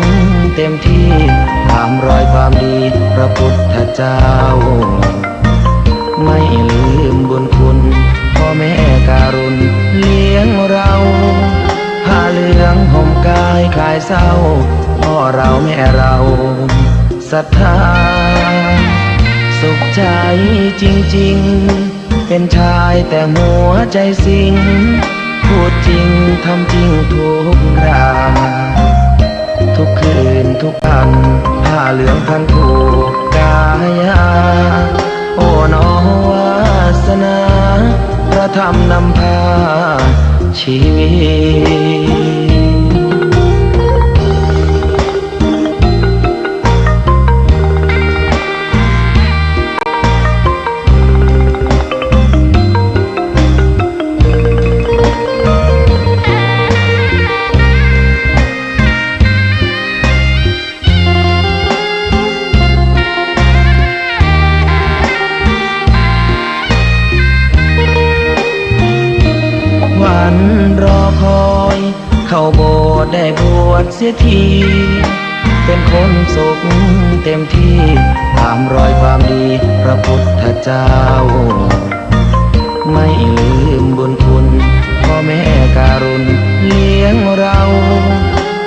เต็มที่ตามรอยความดีพระพุทธเจ้าไม่ลืมบุญคุณพ่อแม่การุณเลี้ยงเราผ้าเหลืองห่มกายคลายเศร้าพ่อเราแม่เราศรัทธาสุขใจจริงๆเป็นชายแต่หัวใจสิงพูดจริงทำจริงทุกราทุกคืนทุกวันผ้าเหลืองพันผูกกายาโอ้น้อวาสนาพระธรรมนำพาชีวิตรอคอยเข้าโบสถ์ได้บวชเสียทีเป็นคนสุขเต็มที่ตามรอยความดีพระพุทธเจ้าไม่ลืมบุญคุณพ่อแม่การุณเลี้ยงเรา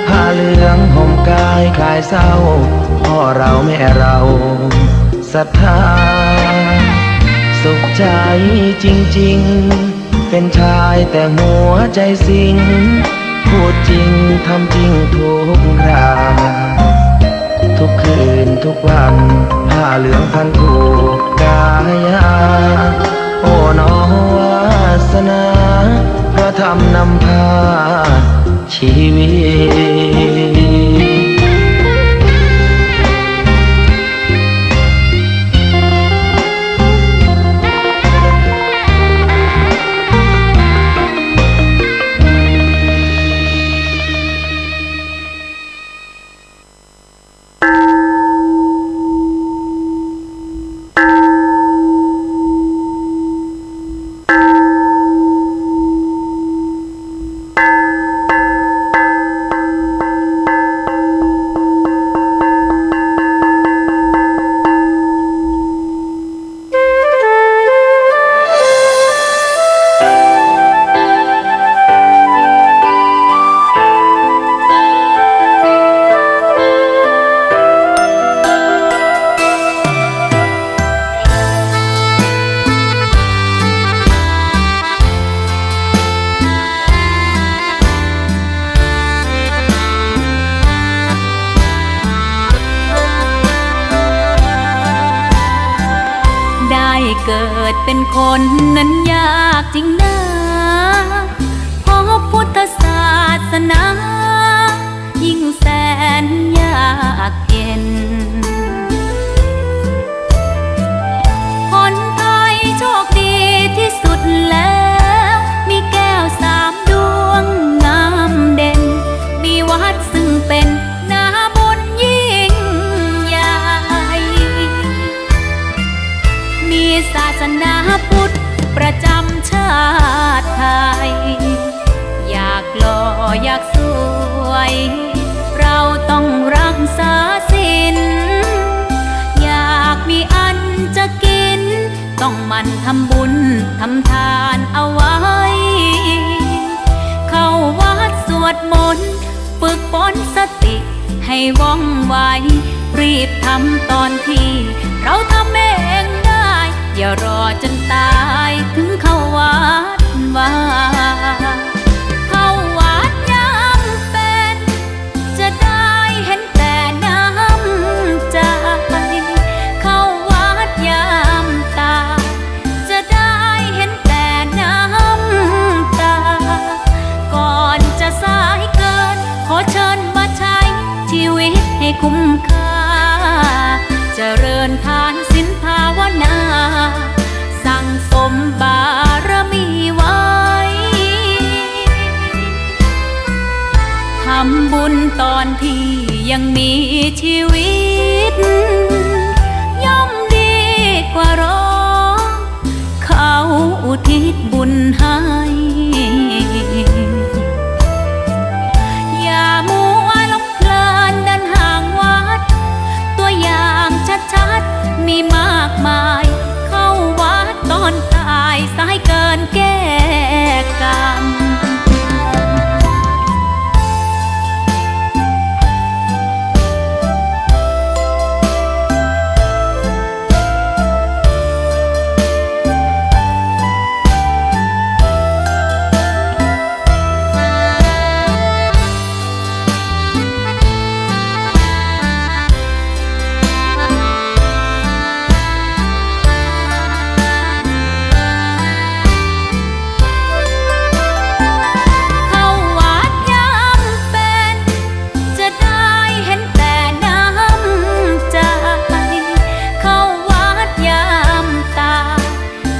ผ้าเหลืองห่มกายคลายเศร้าพ่อเราแม่เราศรัทธาสุขใจจริงๆเป็นชายแต่หัวใจสิงพูดจริงทำจริงทุกราทุกคืนทุกวันผ้าเหลืองพันผูกกายาโอ้น้อวาสนาพระธรรมนำพาชีวิตเกิดเป็นคนนั้นยากจริงนะเพราะพุทธศาสนายิ่งแสนยากเย็นคนไทยโชคดีที่สุดแล้วมีแก้ว3 ดวงงามเด่นมีวัดซึ่งเป็นนาบุญยิ่งใหญ่มีศาสนาพุทธประจำชาติไทยอยากหล่ออยากสวยเราต้องรักษ ต้องหมั่นทำบุญทำทานเอาไว้ เข้าวัดสวดมนต์ฝึกฝนสติให้ว่องไว รีบทำตอนที่เราทำเองได้ อย่ารอจนตายถึงเข้าวัดว่า เข้าวัดยามเป็นจะได้เห็นแต่น้ำใจ เข้าวัดยามตายจะได้เห็นแต่น้ำตา ก่อนจะสายเกินขอเชิญมาใช้ชีวิตให้คุ้มค่า เจริญทานศีลภาวนา สั่งสมบารมีไว้ ทำบุญตอนที่ยังมีชีวิต ย่อมดีกว่ารอเขาอุทิศบุญให้ อย่ามัวหลงเพลินเดินห่างวัด ตัวอย่างชัดๆมีมากมาย เข้าวัดตอนตายสายเกินแก้กรรม เข้าวัดยามเป็นจะได้เห็นแต่น้ำใจ เข้าวัดยามตาย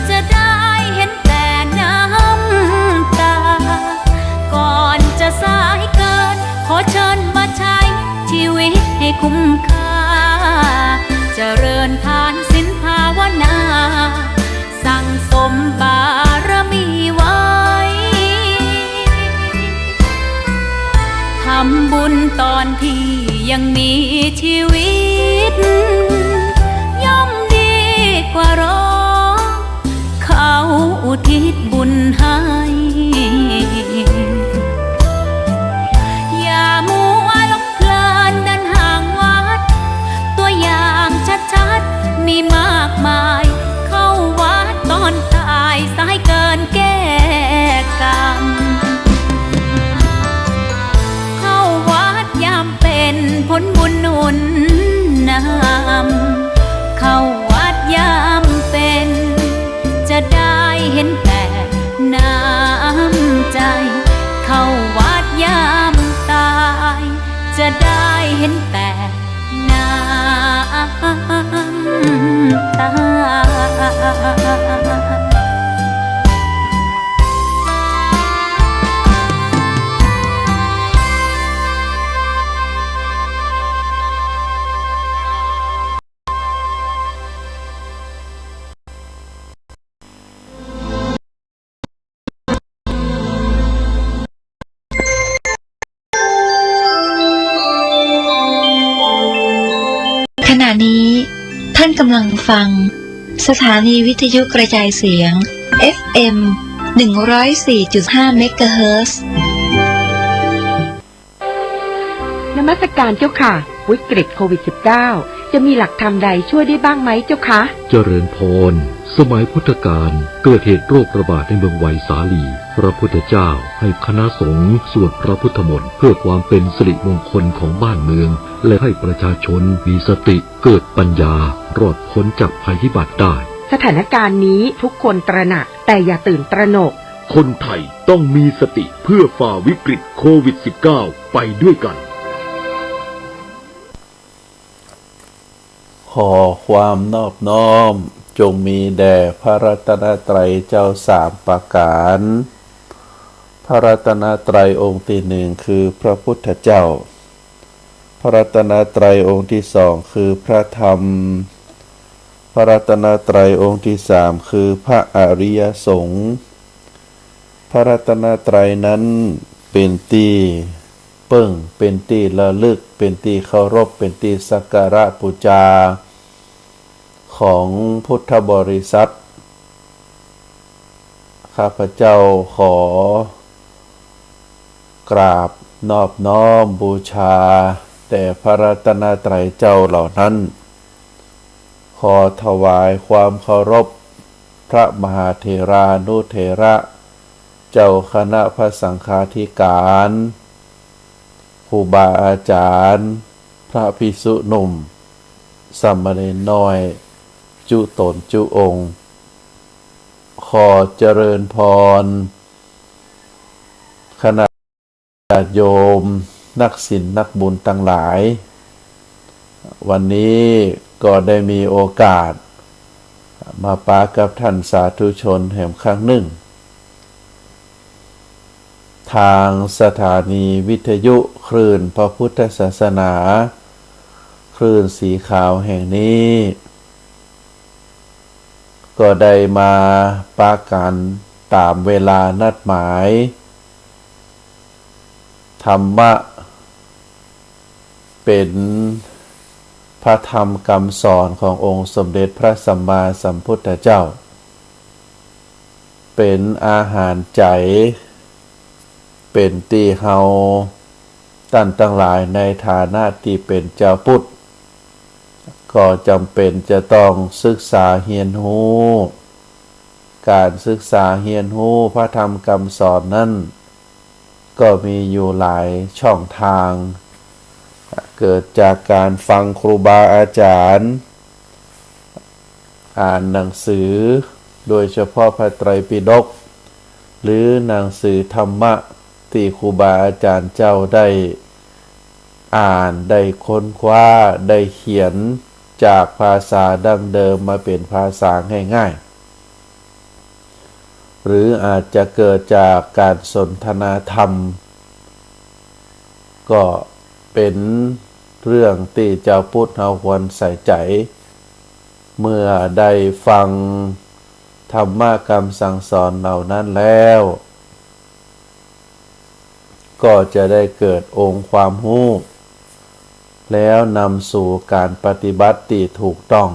จะได้เห็นแต่น้ำตา ก่อนจะสายเกินขอเชิญมาใช้ชีวิตให้คุ้มค่า เจริญทานศีลภาวนา สั่งสมบารมีไว้ ทำบุญตอนที่ยังมีชีวิต ย่อมดีกว่ารอเขาอุทิศบุญให้ อย่ามัวหลงเพลินเดินห่างวัด ตัวอย่างชัดๆมีมากมาย เข้าวัดตอนตายสายเกินแก้กรรม เข้าวัดยามเป็นผลบุญหนุนนำ เข้าวัดยามเป็นจะได้เห็นแต่น้ำใจ เข้าวัดยามตายจะได้เห็นแต่น้ำตา ขณะนี้ท่านกำลังฟังสถานีวิทยุกระจายเสียง FM 104.5 เมกะเฮิรตซ์ นมัสการเจ้าค่ะวิกฤตโควิด -19 จะมีหลักธรรมใดช่วยได้บ้างไหมเจ้าคะ เจริญพรสมัยพุทธกาลเกิดเหตุโรคระบาดในเมืองไวสาลีพระพุทธเจ้าให้คณะสงฆ์สวดพระพุทธมนต์เพื่อความเป็นสิริมงคลของบ้านเมืองและให้ประชาชนมีสติเกิดปัญญารอดพ้นจากภัยพิบัติได้ สถานการณ์นี้ทุกคนตระหนักแต่อย่าตื่นตระหนก คนไทยต้องมีสติเพื่อฝ่าวิกฤตโควิด -19 ไปด้วยกัน ขอความนอบน้อมจงมีแด่พระรัตนตรัยเจ้าสามประการ พระรัตนตรัยองค์ที่หนึ่งคือพระพุทธเจ้า พระรัตนตรัยองค์ที่สองคือพระธรรม พระรัตนตรัยองค์ที่สามคือพระอริยสงฆ์ พระรัตนตรัยนั้นเป็นที่เปิ้งเป็นที่ระลึกเป็นที่เคารพเป็นที่สักการะบูชาของพุทธบริษัท ข้าพเจ้าขอกราบนอบน้อมบูชาแต่พระรัตนตรัยเจ้าเหล่านั้นขอถวายความเคารพพระมหาเถรานุเถระเจ้าคณะพระสังฆาธิการครูบาอาจารย์พระภิกษุหนุ่มสามเณรน้อยจุตนจุองค์ขอเจริญพรคณะญาติโยมนักศีลนักบุญทั้งหลายวันนี้ก็ได้มีโอกาสมาปะกับท่านสาธุชนแห่งครั้งหนึ่งทางสถานีวิทยุคลื่นพระพุทธศาสนาคลื่นสีขาวแห่งนี้ก็ได้มาปะกันตามเวลานัดหมายธรรมะเป็นพระธรรมคำสอนขององค์สมเด็จพระสัมมาสัมพุทธเจ้าเป็นอาหารใจเป็นที่เฮาท่านทั้งหลายในฐานะที่เป็นเจ้าพุทธก็จำเป็นจะต้องศึกษาเรียนรู้การศึกษาเรียนรู้พระธรรมคำสอนนั้นก็มีอยู่หลายช่องทางเกิดจากการฟังครูบาอาจารย์อ่านหนังสือโดยเฉพาะพระไตรปิฎกหรือหนังสือธรรมะที่ครูบาอาจารย์เจ้าได้อ่านได้ค้นคว้าได้เขียนจากภาษาดั้งเดิมมาเป็นภาษาง่ายๆหรืออาจจะเกิดจากการสนทนาธรรมก็เป็นเรื่องที่เจ้าพุทธเราควรใส่ใจเมื่อได้ฟังธรรมะคำสั่งสอนเหล่านั้นแล้วก็จะได้เกิดองค์ความรู้แล้วนำสู่การปฏิบัติที่ถูกต้อง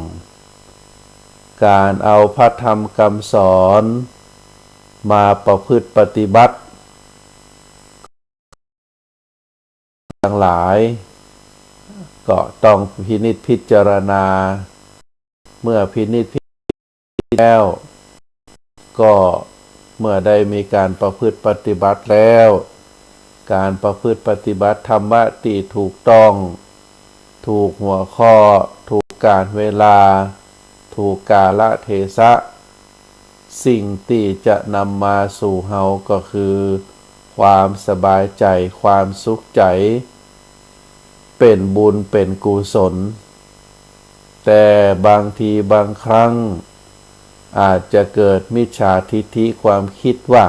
การเอาพระธรรมคำสอนมาประพฤติปฏิบัติทั้งหลายก็ต้องพินิจพิจารณาเมื่อพินิจพิจารณาแล้วก็เมื่อได้มีการประพฤติปฏิบัติแล้วการประพฤติปฏิบัติธรรมะที่ถูกต้องถูกหัวข้อถูกกาลเวลาถูกกาลเทศะสิ่งที่จะนำมาสู่เฮาก็คือความสบายใจความสุขใจเป็นบุญเป็นกุศลแต่บางทีบางครั้งอาจจะเกิดมิจฉาทิฏฐิความคิดว่า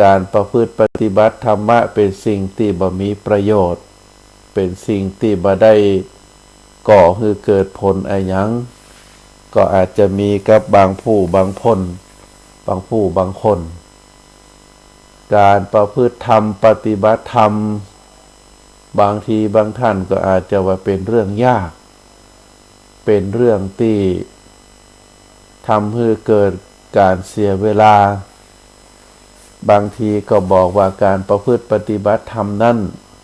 การประพฤติปฏิบัติธรรมะเป็นสิ่งที่บ่มีประโยชน์เป็นสิ่งที่บ่ได้ก่อให้เกิดผลอะไรหยังก็อาจจะมีกับบางผู้บางคนการประพฤติธรรมปฏิบัติธรรมบางทีบางท่านก็อาจจะว่าเป็นเรื่องยากเป็นเรื่องที่ทำให้เกิดการเสียเวลาบางทีก็บอกว่าการประพฤติปฏิบัติธรรมนั้น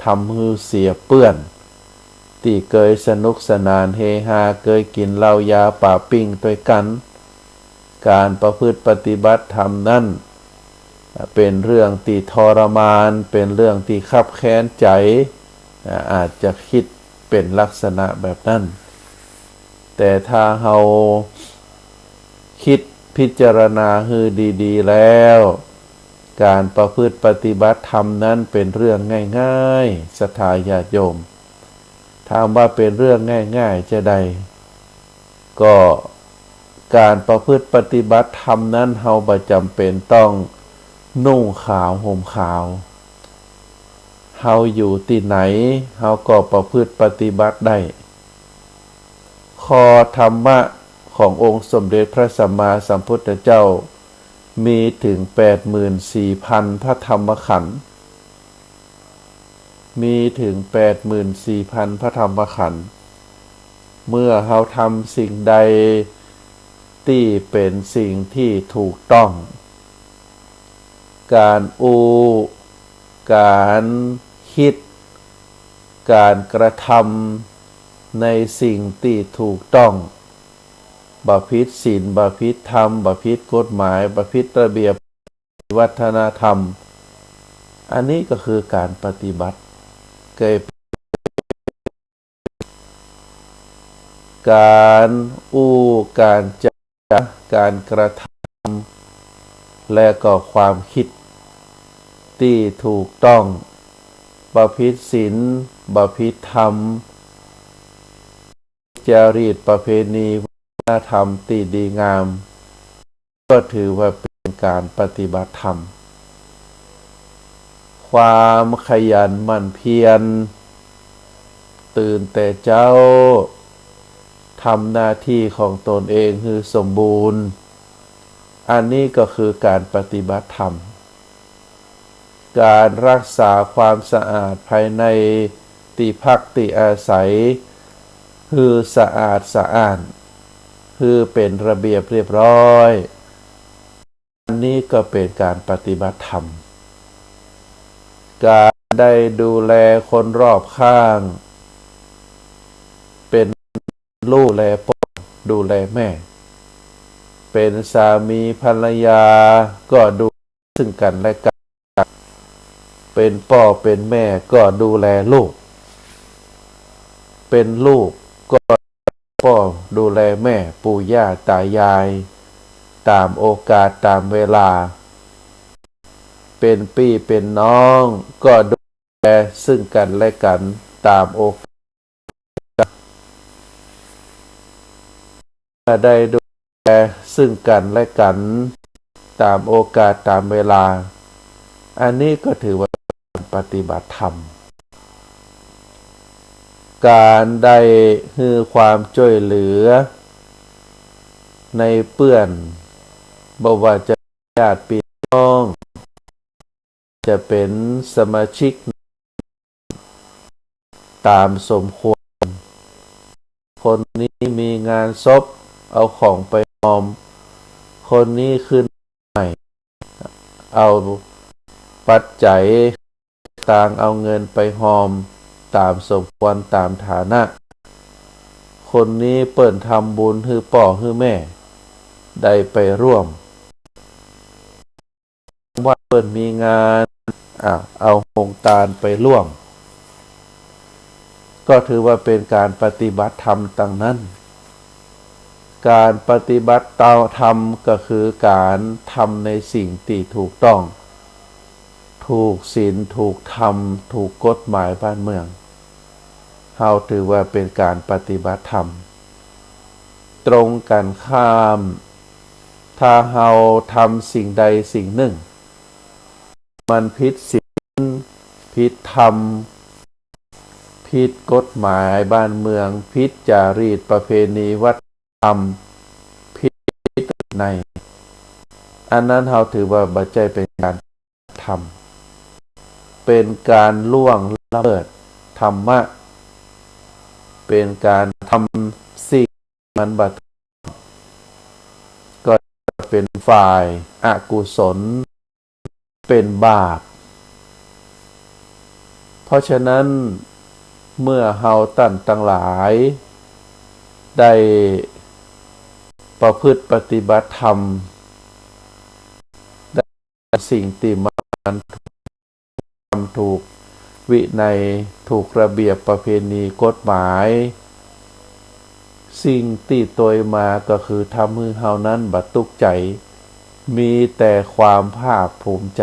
ทำให้เสียเปื้อนที่เคยสนุกสนานเฮฮาเคยกินเหล้ายาป่าปิ้งด้วยกันการประพฤติปฏิบัติธรรมนั้นเป็นเรื่องที่ทรมานเป็นเรื่องที่คับแค้นใจอาจจะคิดเป็นลักษณะแบบนั้นแต่ถ้าเราคิดพิจารณาให้ดีๆแล้วการประพฤติปฏิบัติธรรมนั้นเป็นเรื่องง่ายๆศรัทธาญาติโยมถามว่าเป็นเรื่องง่ายๆจะใดก็การประพฤติปฏิบัติธรรมนั้นเราบ่จำเป็นต้องนุ่งขาวห่มขาวเฮาอยู่ที่ไหนเฮาก็ประพฤติปฏิบัติได้ข้อธรรมะขององค์สมเด็จพระสัมมาสัมพุทธเจ้ามีถึง 84,000 พระธรรมขันธ์มีถึง 84,000 พระธรรมขันธ์เมื่อเราทำสิ่งใดที่เป็นสิ่งที่ถูกต้อง การการคิดการกระทำในสิ่งที่ถูกต้องบ่ผิดศีลบ่ผิดธรรมบ่ผิดกฎหมายบ่ผิดระเบียบวัฒนธรรมอันนี้ก็คือการปฏิบัติเกิดการการจะการกระทำและก็ความคิดที่ถูกต้องบ่ผิดศีลบ่ผิดธรรมจารีตประเพณีวัฒนธรรมที่ดีงามก็ถือว่าเป็นการปฏิบัติธรรมความขยันหมั่นเพียรตื่นแต่เจ้าทำหน้าที่ของตนเองคือสมบูรณ์อันนี้ก็คือการปฏิบัติธรรมการรักษาความสะอาดภายในที่พักที่อาศัยคือสะอาดสะอ้านคือเป็นระเบียบเรียบร้อยอันนี้ก็เป็นการปฏิบัติธรรมการได้ดูแลคนรอบข้างเป็นลูกแลพ่อดูแลแม่เป็นสามีภรรยาก็ดูซึ่งกันและกันเป็นพ่อเป็นแม่ก็ดูแลลูกเป็นลูกก็พ่อดูแลแม่ปู่ย่าตายายตามโอกาสตามเวลาเป็นพี่เป็นน้องก็ดูแลซึ่งกันและกันตามโอกาสได้ดูแลซึ่งกันและกันตามโอกาสตามเวลาอันนี้ก็ถือว่าปฏิบัติธรรมการได้ให้ความช่วยเหลือในเพื่อนบ่ว่าจะญาติพี่น้องจะเป็นสมาชิกตามสมควรคนนี้มีงานศพเอาของไปมอมคนนี้ขึ้นใหม่เอาปัจจัยต่างเอาเงินไปหอมตามสมควรตามฐานะคนนี้เปิ่นทำบุญให้พ่อให้แม่ได้ไปร่วมว่าเปิ่นมีงานเอาโครงการไปร่วมก็ถือว่าเป็นการปฏิบัติธรรมตั้งนั้นการปฏิบัติธรรมก็คือการทำในสิ่งที่ถูกต้องถูกศีลถูกธรรมถูกกฎหมายบ้านเมืองเฮาถือว่าเป็นการปฏิบัติธรรมตรงกันข้ามถ้าเฮาทำสิ่งใดสิ่งหนึ่งมันผิดศีลผิดธรรมผิดกฎหมายบ้านเมืองผิดจารีตประเพณีวัฒนธรรมผิดในอันนั้นเฮาถือว่าบ่ใช่เป็นการทำเป็นการล่วงละเมิดธรรมะเป็นการทำสิ่งมันบ่ก็เป็นฝ่ายอกุศลเป็นบาปเพราะฉะนั้นเมื่อเฮาตั้นทั้งหลายได้ประพฤติปฏิบัติธรรมได้สิ่งที่มันทำถูกวินัยถูกระเบียบประเพณีกฎหมายสิ่งที่ตวยมาก็คือทำให้เฮานั้นบัดทุกข์ใจมีแต่ความภาคภูมิใจ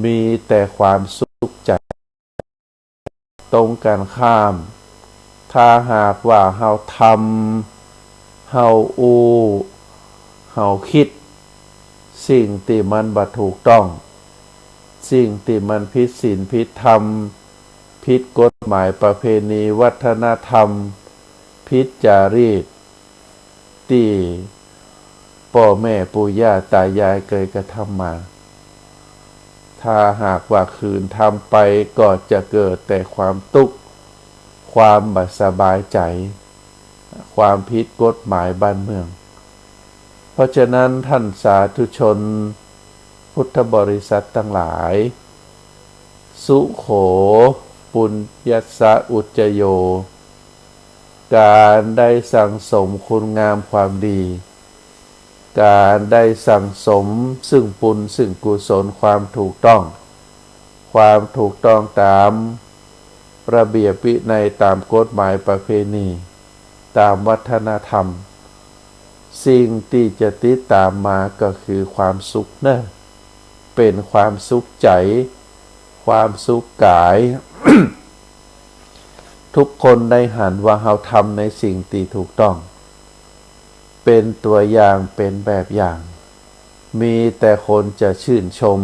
มีแต่ความสุขใจตรงกันข้ามถ้าหากว่าเฮาทำเฮาเฮาคิดสิ่งที่มันบ่ถูกต้องสิ่งที่มันผิดศีลผิดธรรมผิดกฎหมายประเพณีวัฒนธรรมผิดจารีตที่พ่อแม่ปู่ย่าตายายเคยกระทำมาถ้าหากว่าคืนทำไปก็จะเกิดแต่ความทุกข์ความบ่สบายใจความผิดกฎหมายบ้านเมืองเพราะฉะนั้นท่านสาธุชน พุทธบริษัททั้งหลาย สุโขปุญญัสสะอุจจโยการได้สั่งสมคุณงามความดีการได้สั่งสมซึ่งปุญซึ่งกุศลความถูกต้องตามระเบียบวินัยตามกฎหมายประเพณีตามวัฒนธรรมสิ่งที่จะติดตามมาก็คือความสุขนะเป็นความสุขใจความสุขกาย ทุกคนได้หันว่าเราทำในสิ่งที่ถูกต้องเป็นตัวอย่างเป็นแบบอย่างมีแต่คนจะชื่นชม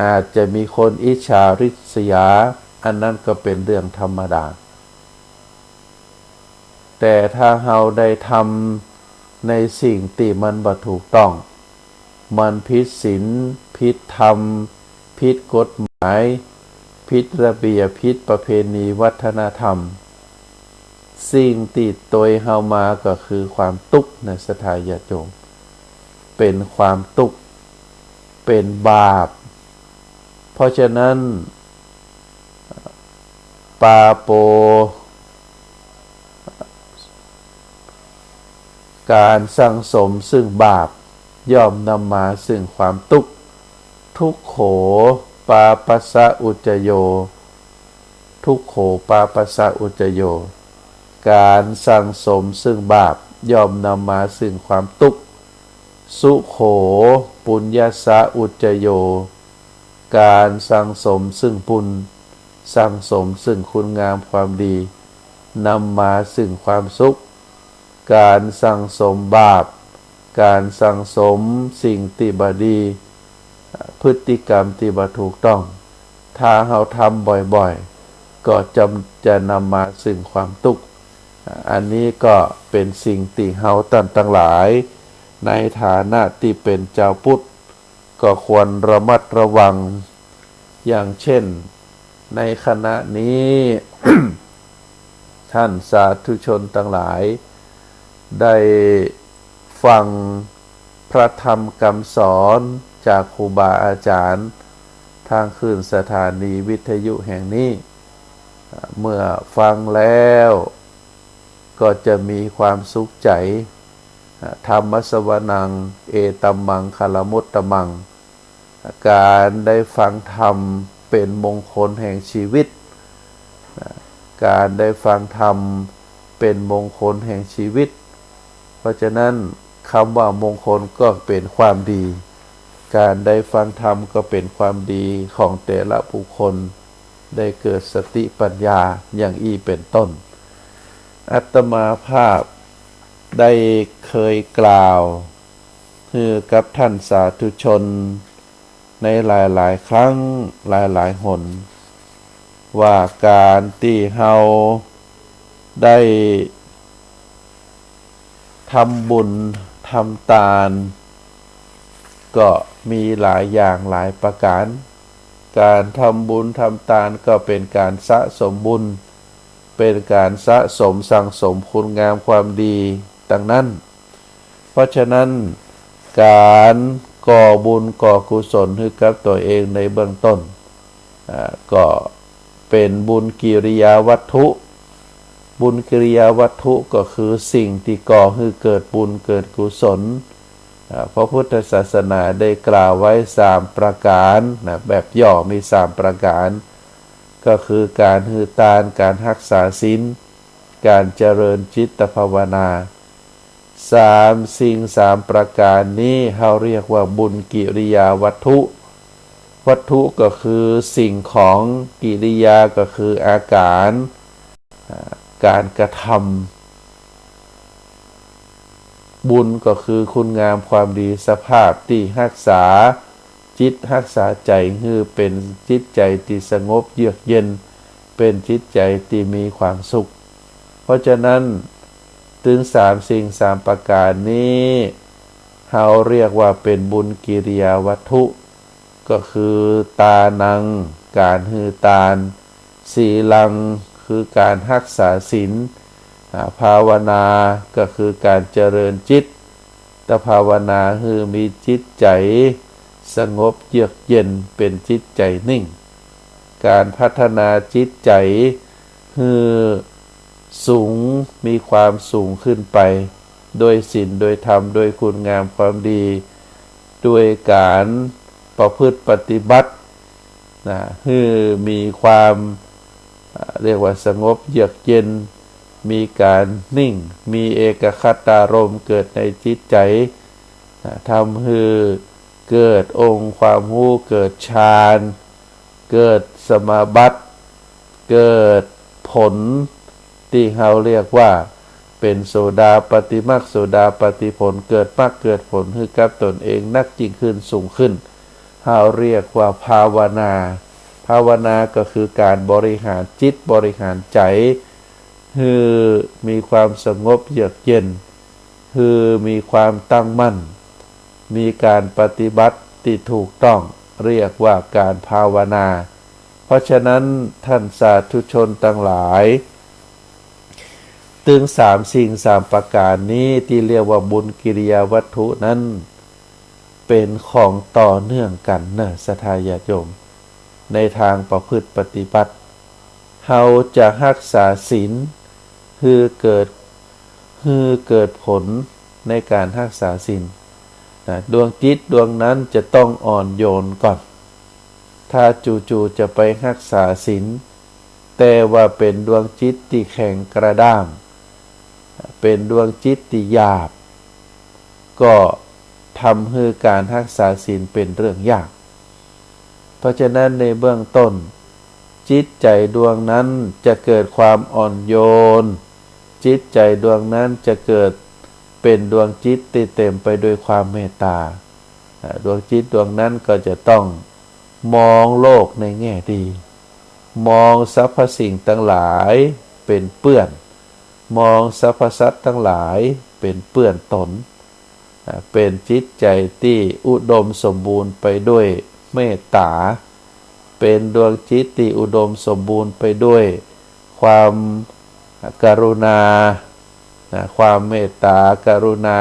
อาจจะมีคนอิจฉาริษยาอันนั้นก็เป็นเรื่องธรรมดาแต่ถ้าเราได้ทำในสิ่งที่มันบ่ถูกต้องมันผิดศีลผิดธรรมผิดกฎหมายผิดระเบียบผิดประเพณีวัฒนธรรมสิ่งติดตัวเฮามาก็คือความทุกข์ในสถาญาติโยมเป็นความทุกข์เป็นบาปเพราะฉะนั้นปาโปการสั่งสมซึ่งบาปย่อมนำมาซึ่งความทุกข์ทุกโขปาปัสสะอุจจโยทุกโขปาปัสสะอุจจโยการสั่งสมซึ่งบาปย่อมนำมาซึ่งความทุกข์สุโขปุญญัสสะอุจจโยการสั่งสมซึ่งบุญสั่งสมซึ่งคุณงามความดีนำมาซึ่งความสุขการสั่งสมบาปการสั่งสมสิ่งที่บ่ดีพฤติกรรมที่บ่ถูกต้องถ้าเราทำบ่อยๆก็จะนำมาซึ่งความทุกข์อันนี้ก็เป็นสิ่งที่เราทั้งหลายในฐานะที่เป็นเจ้าพุทธก็ควรระมัดระวังอย่างเช่นในขณะนี้ ท่านสาธุชนทั้งหลายได้ฟังพระธรรมคำสอนจากครูบาอาจารย์ทางคลื่นสถานีวิทยุแห่งนี้เมื่อฟังแล้วก็จะมีความสุขใจธรรมสวนังเอตัมมังคลมุตตมังการได้ฟังธรรมเป็นมงคลแห่งชีวิตการได้ฟังธรรมเป็นมงคลแห่งชีวิตเพราะฉะนั้นคำว่ามงคลก็เป็นความดีการได้ฟังธรรมก็เป็นความดีของแต่ละบุคคลได้เกิดสติปัญญาอย่างอี้เป็นต้นอาตมาภาพได้เคยกล่าวคือกับท่านสาธุชนในหลายๆครั้งหลายๆหนว่าการที่เฮาได้ทำบุญทำทานก็มีหลายอย่างหลายประการการทำบุญทำทานก็เป็นการสะสมบุญเป็นการสะสมสั่งสมคุณงามความดีดังนั้นเพราะฉะนั้นการก่อบุญก่อกุศลให้กับตัวเองในเบื้องต้นก็เป็นบุญกิริยาวัตถุบุญกิริยาวัตถุก็คือสิ่งที่ก่อให้เกิดบุญเกิดกุศลพระพุทธศาสนาได้กล่าวไว้3ประการแบบย่อมี3ประการก็คือการให้ทานการรักษาศีลการเจริญจิตภาวนาสิ่งประการนี้เราเรียกว่าบุญกิริยาวัตถุวัตถุก็คือสิ่งของกิริยาก็คืออาการการกระทำบุญก็คือคุณงามความดีสภาพที่รักษาจิตรักษาใจให้เป็นจิตใจที่สงบเยือกเย็นเป็นจิตใจที่มีความสุขเพราะฉะนั้นถึงสิ่งประการนี้เราเรียกว่าเป็นบุญกิริยาวัตถุก็คือตานังการให้ทานศีลังคือการรักษาศีลภาวนาก็คือการเจริญจิตภาวนาคือมีจิตใจ สงบเยือกเย็นเป็นจิตใจนิ่งการพัฒนาจิตใจให้สูงมีความสูงขึ้นไปโดยศีลโดยธรรมโดยคุณงามความดีด้วยการประพฤติปฏิบัติให้มีความเรียกว่าสงบเยือกเย็นมีการนิ่งมีเอกคตารมณ์เกิดในจิตใจทำให้เกิดองค์ความรู้เกิดฌานเกิดสมาบัติเกิดผลที่เราเรียกว่าเป็นโสดาปัตติมรรคโสดาปัตติผลเกิดมรรคเกิดผลให้กับตนเองนักยิ่งขึ้นสูงขึ้นเราเรียกว่าภาวนาภาวนาก็คือการบริหารจิตบริหารใจให้มีความสงบเยือกเย็นให้มีความตั้งมั่นมีการปฏิบัติที่ถูกต้องเรียกว่าการภาวนาเพราะฉะนั้นท่านสาธุชนทั้งหลายถึง3 สิ่ง 3 ประการนี้ที่เรียกว่าบุญกิริยาวัตถุนั้นเป็นของต่อเนื่องกันนะศรัทธาญาติโยมในทางประพฤติปฏิบัติเราจะรักษาศีลคือเกิดผลในการรักษาศีลดวงจิตดวงนั้นจะต้องอ่อนโยนก่อนถ้าจู่ๆจะไปรักษาศีลแต่ว่าเป็นดวงจิตที่แข็งกระด้างเป็นดวงจิตที่หยาบก็ทำให้การรักษาศีลเป็นเรื่องยากเพราะฉะนั้นในเบื้องต้นจิตใจดวงนั้นจะเกิดความอ่อนโยนจิตใจดวงนั้นจะเกิดเป็นดวงจิตที่เต็มไปด้วยความเมตตาดวงจิตดวงนั้นก็จะต้องมองโลกในแง่ดีมองสรรพสิ่งทั้งหลายเป็นเปื้อนมองสรรพสัตว์ทั้งหลายเป็นเปื้อนตนเป็นจิตใจที่อุดมสมบูรณ์ไปด้วยเมตตาเป็นดวงจิตที่อุดมสมบูรณ์ไปด้วยความกรุณาความเมตตากรุณา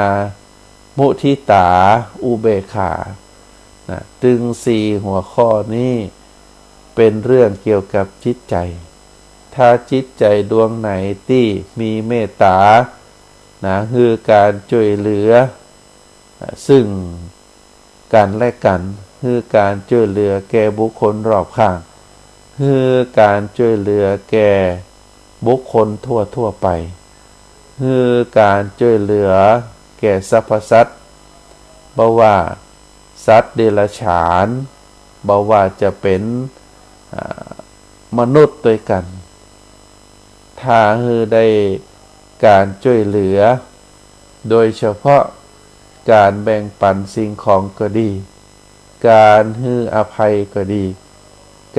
มุทิตาอุเบกขาถึง4 หัวข้อนี้เป็นเรื่องเกี่ยวกับจิตใจถ้าจิตใจดวงไหนที่มีเมตตาคือการช่วยเหลือซึ่งกันและกันคือการช่วยเหลือแก่บุคคลรอบข้างคือการช่วยเหลือแก่บุคคลทั่วไปคือการช่วยเหลือแก่สรรพสัตว์บ่ว่าสัตว์เดรัจฉานบ่ว่าจะเป็นมนุษย์ด้วยกันถ้าคือได้การช่วยเหลือโดยเฉพาะการแบ่งปันสิ่งของก็ดีการให้อภัยก็ดี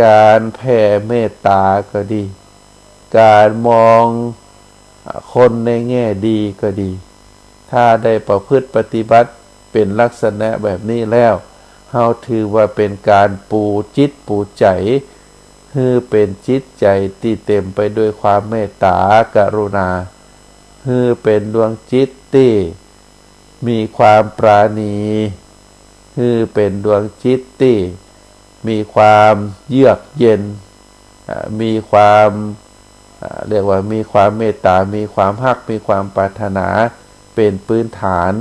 การแผ่เมตตาก็ดีการมองคนในแง่ดีก็ดีถ้าได้ประพฤติปฏิบัติเป็นลักษณะแบบนี้แล้วเฮาถือว่าเป็นการปูจิตปูใจคือเป็นจิตใจที่เต็มไปด้วยความเมตตากรุณาคือเป็นดวงจิตที่มีความปราณีคือเป็นดวงจิตที่มีความเยือกเย็นมีความเรียกว่ามีความเมตตามีความฮักมีความปรารถนาเป็นพื้นฐาน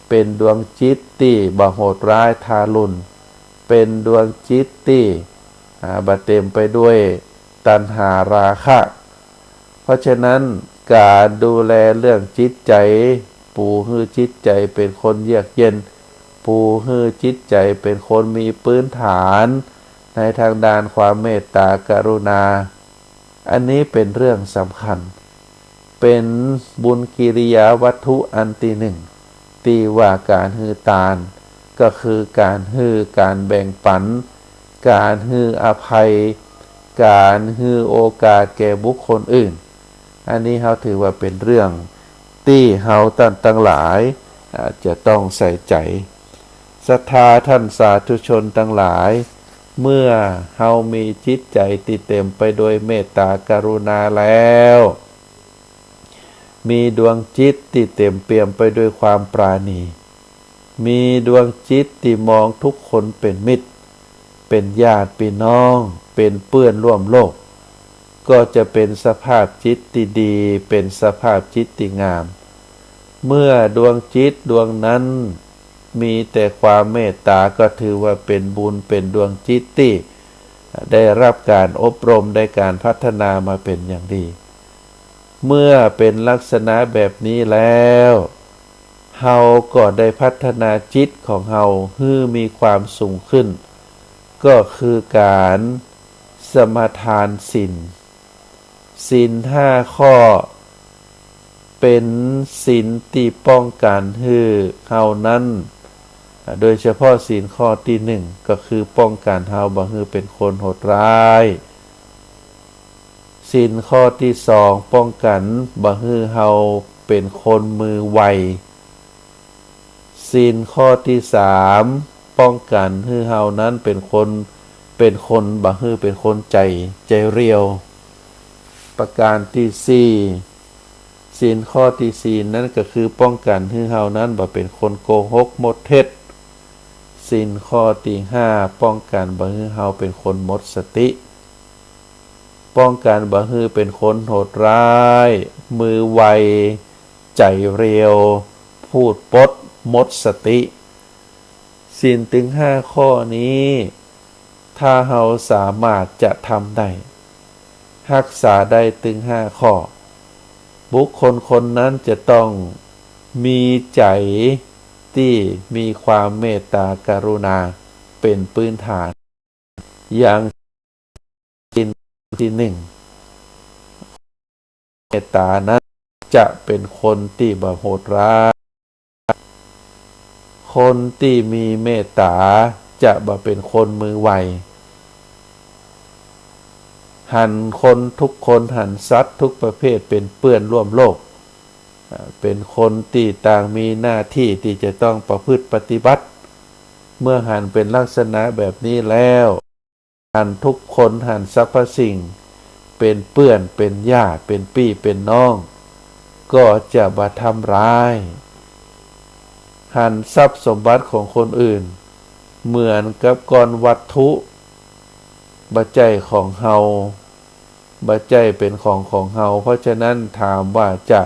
เป็นดวงจิตที่บ่โหดร้ายทารุณเป็นดวงจิตที่บ่เต็มไปด้วยตัณหาราคะเพราะฉะนั้นการดูแลเรื่องจิตใจปูให้จิตใจเป็นคนเยือกเย็นปูให้จิตใจเป็นคนมีพื้นฐานในทางด้านความเมตตากรุณาอันนี้เป็นเรื่องสำคัญเป็นบุญกิริยาวัตถุอันที่หนึ่งที่ว่าการให้ทานก็คือการให้การแบ่งปันการให้อภัยการให้โอกาสแก่บุคคลอื่นอันนี้เราถือว่าเป็นเรื่องที่เราตั้งหลายจะต้องใส่ใจศรัทธาท่านสาธุชนทั้งหลายเมื่อเรามีจิตใจที่เต็มไปด้วยเมตตากรุณาแล้วมีดวงจิตที่เต็มเปี่ยมไปด้วยความปราณี มีดวงจิตที่มองทุกคนเป็นมิตรเป็นญาติพี่น้องเป็นเพื่อนร่วมโลกก็จะเป็นสภาพจิตที่ดีเป็นสภาพจิตที่งามเมื่อดวงจิตดวงนั้นมีแต่ความเมตตาก็ถือว่าเป็นบุญเป็นดวงจิตที่ได้รับการอบรมได้การพัฒนามาเป็นอย่างดีเมื่อเป็นลักษณะแบบนี้แล้วเฮาก็ได้พัฒนาจิตของเฮาให้มีความสูงขึ้นก็คือการสมาทานศีล5ข้อเป็นศีลที่ป้องกันให้เฮานั้นโดยเฉพาะศีลข้อที่1ก็คือป้องกันเฮาบ่ให้เป็นคนโหดร้ายศีลข้อที่2ป้องกันบ่ให้เฮาเป็นคนมือไวศีลข้อที่3ป้องกันให้เฮานั้นเป็นคนบ่ให้เป็นคนใจเรียวประการที่4ศีลข้อที่4นั้นก็คือป้องกันให้เฮานั้นบ่เป็นคนโกหกหมดเท็จศีลข้อที่5ป้องกันบ่ให้เฮาเป็นคนหมดสติป้องกันบ่ให้เป็นคนโหดร้ายมือไวใจเร็วพูดปดหมดสติศีลถึง5ข้อนี้ถ้าเฮาสามารถจะทำได้รักษาได้ถึง5ข้อบุคคลคนนั้นจะต้องมีใจที่มีความเมตตากรุณาเป็นพื้นฐานอย่างศีลที่1เมตตานั้นจะเป็นคนที่บ่โหดร้ายคนที่มีเมตตาจะบ่เป็นคนมือไวหันคนทุกคนหันสัตว์ทุกประเภทเป็นเพื่อนร่วมโลกเป็นคนที่ต่างมีหน้าที่ที่จะต้องประพฤติปฏิบัติเมื่อหันเป็นลักษณะแบบนี้แล้วหันทุกคนหันสรรพสิ่งเป็นเพื่อนเป็นญาติเป็นพี่เป็นน้องก็จะบ่ทำร้ายหันทรัพย์สมบัติของคนอื่นเหมือนกับก้อนวัตถุบ่ใจของเฮาบ่ใจเป็นของเฮาเพราะฉะนั้นถามว่าจะ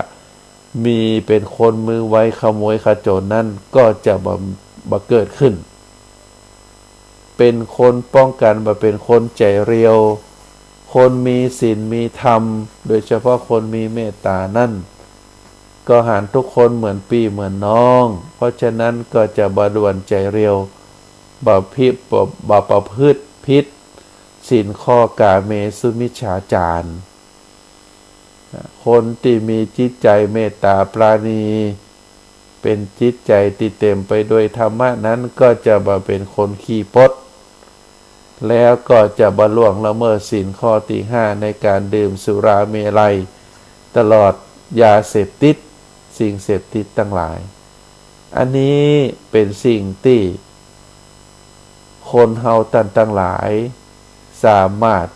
มีเป็นคนมือไวขโมยขโจรนั้นก็จะบ่เกิดขึ้นเป็นคนป้องกันบ่เป็นคนใจเรียวคนมีศีลมีธรรมโดยเฉพาะคนมีเมตตานั่นก็หันทุกคนเหมือนพี่เหมือนน้องเพราะฉะนั้นก็จะบ่ด่วนใจเรียวบ่ประพฤติผิดศีลข้อกาเมสุมิจฉาจารคนที่มีจิตใจเมตตาปราณีเป็นจิตใจที่เต็มไปด้วยธรรมะนั้นก็จะบ่เป็นคนขี้ปดแล้วก็จะบ่ล่วงละเมิดศีลข้อที่5ในการดื่มสุราเมลัยตลอดยาเสพติดสิ่งเสพติดทั้งหลายอันนี้เป็นสิ่งที่คนเฮาทั้งหลายสามารถ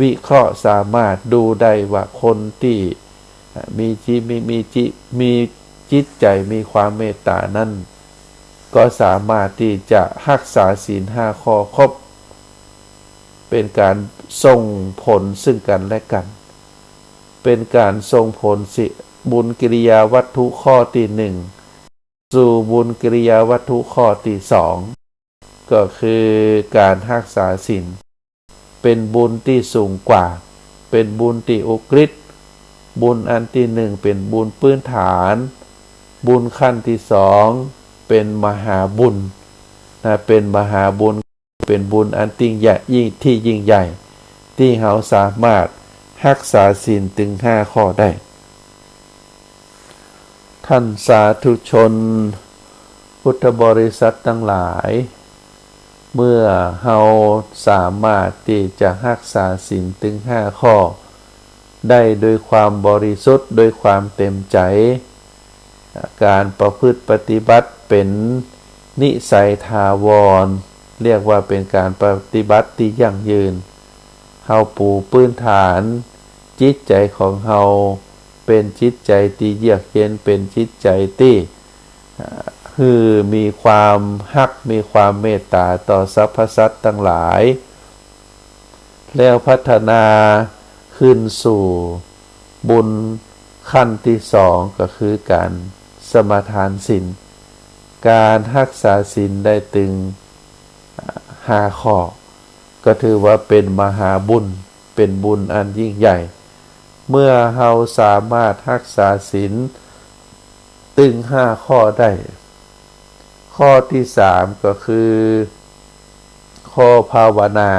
วิเคราะห์สามารถดูได้ว่าคนที่มีจิตใจมีความเมตตานั้นก็สามารถที่จะรักษาศีล5ข้อครบเป็นการส่งผลซึ่งกันและกันเป็นการส่งผลบุญกิริยาวัตถุข้อที่1สู่บุญกิริยาวัตถุข้อที่2ก็คือการรักษาศีลเป็นบุญที่สูงกว่าเป็นบุญที่อุกฤษบุญอันที่1เป็นบุญพื้นฐานบุญขั้นที่2เป็นมหาบุญเป็นมหาบุญเป็นบุญอันยิ่งใหญ่ที่ยิ่งใหญ่ที่เราสามารถรักษาศีลถึง5ข้อได้ท่านสาธุชนพุทธบริษัททั้งหลายเมื่อเราสามารถที่จะรักษาศีลถึง5ข้อได้โดยความบริสุทธิ์โดยความเต็มใจการประพฤติปฏิบัติเป็นนิสัยถาวรเรียกว่าเป็นการปฏิบัติที่ยั่งยืนเฮาปูพื้นฐานจิตใจของเฮาเป็นจิตใจที่เยือกเย็นเป็นจิตใจที่ คือมีความฮักมีความเมตตาต่อสรรพสัตว์ทั้งหลายแล้วพัฒนาขึ้นสู่บุญขั้นที่สองก็คือการสมาทานศีลการรักษาศีลได้ถึง5 ข้อก็ถือว่าเป็นมหาบุญเป็นบุญอันยิ่งใหญ่เมื่อเราสามารถรักษาศีลถึง5 ข้อได้ข้อที่3ก็คือข้อภาวนา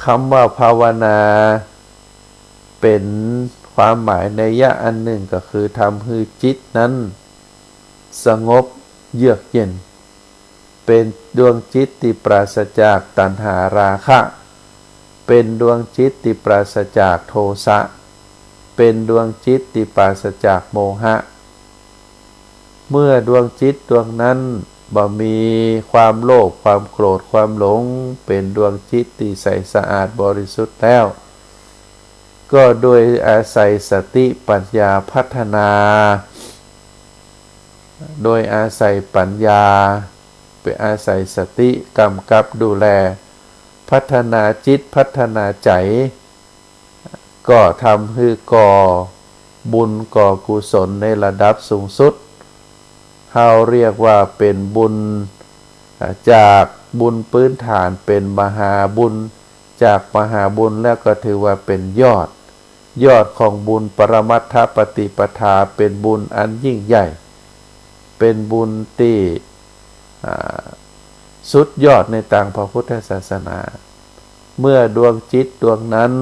คำว่าภาวนาเป็นความหมายนัยยะอันหนึ่งก็คือทำให้จิตนั้นสงบเยือกเย็นเป็นดวงจิตที่ปราศจากตัณหาราคะเป็นดวงจิตที่ปราศจากโทสะเป็นดวงจิตที่ปราศจากโมหะเมื่อดวงจิตดวงนั้นบ่มีความโลภความโกรธความหลงเป็นดวงจิตที่ใสสะอาดบริสุทธิ์แล้วก็โดยอาศัยสติปัญญาพัฒนาโดยอาศัยปัญญาไปอาศัยสติกำกับดูแลพัฒนาจิตพัฒนาใจก็ทำให้ก่อบุญก่อกุศลในระดับสูงสุดเราเรียกว่าเป็นบุญจากบุญพื้นฐานเป็นมหาบุญจากมหาบุญแล้วก็ถือว่าเป็นยอดของบุญปรมัตถปฏิปทาเป็นบุญอันยิ่งใหญ่เป็นบุญที่สุดยอดในทางพระพุทธศาสนาเมื่อดวงจิตดวงนั้น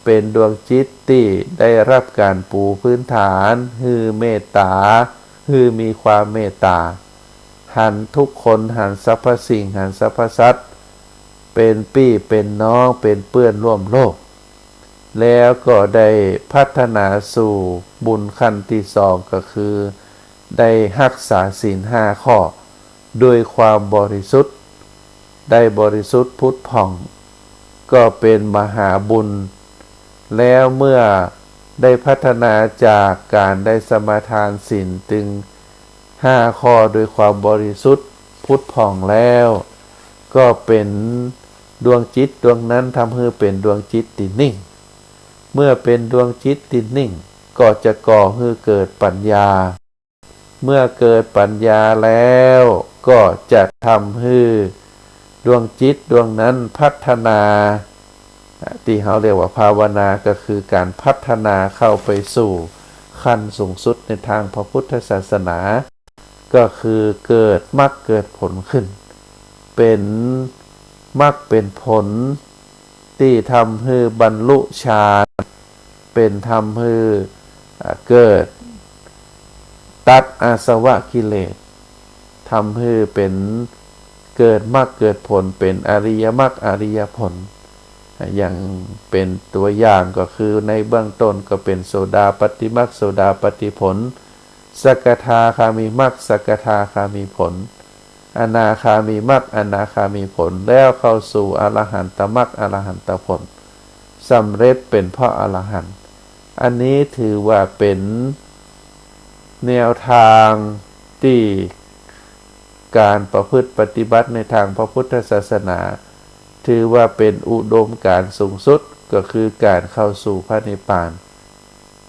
เป็นดวงจิตที่ได้รับการปูพื้นฐานคือเมตตาคือมีความเมตตาหันทุกคนหันสรรพสิ่งหันสรรพสัตว์เป็นพี่เป็นน้องเป็นเพื่อนร่วมโลกแล้วก็ได้พัฒนาสู่บุญขั้นที่สองก็คือได้รักษาศีล5 ข้อด้วยความบริสุทธิ์ได้บริสุทธิ์พุทธผ่องก็เป็นมหาบุญแล้วเมื่อได้พัฒนาจากการได้สมาทานศีลถึง5 ข้อโดยความบริสุทธิ์พุทธผ่องแล้วก็เป็นดวงจิตดวงนั้นทำให้เป็นดวงจิตที่นิ่งเมื่อเป็นดวงจิตที่นิ่งก็จะก่อให้เกิดปัญญาเมื่อเกิดปัญญาแล้วก็จะทำให้ดวงจิตดวงนั้นพัฒนาที่เขาเรียกว่าภาวนาก็คือการพัฒนาเข้าไปสู่ขั้นสูงสุดในทางพระพุทธศาสนาก็คือเกิดมรรคเกิดผลขึ้นเป็นมรรคเป็นผลที่ทำให้บรรลุฌานเป็นทำให้เกิดตัดอาสวะกิเลสทำให้เป็นเกิดมรรคเกิดผลเป็นอริยมรรคอริยผลอย่างเป็นตัวอย่างก็คือในเบื้องต้นก็เป็นโสดาปัตติมรรคโสดาปัตติผลสกทาคามีมรรคสกทาคามีผลอนาคามีมรรคอนาคามีผลแล้วเข้าสู่อรหันตมรรคอรหันตผลสำเร็จเป็นพระอรหันต์อันนี้ถือว่าเป็นแนวทางที่การประพฤติปฏิบัติในทางพระพุทธศาสนาถือว่าเป็นอุดมการณ์สูงสุดก็คือการเข้าสู่พระนิพพาน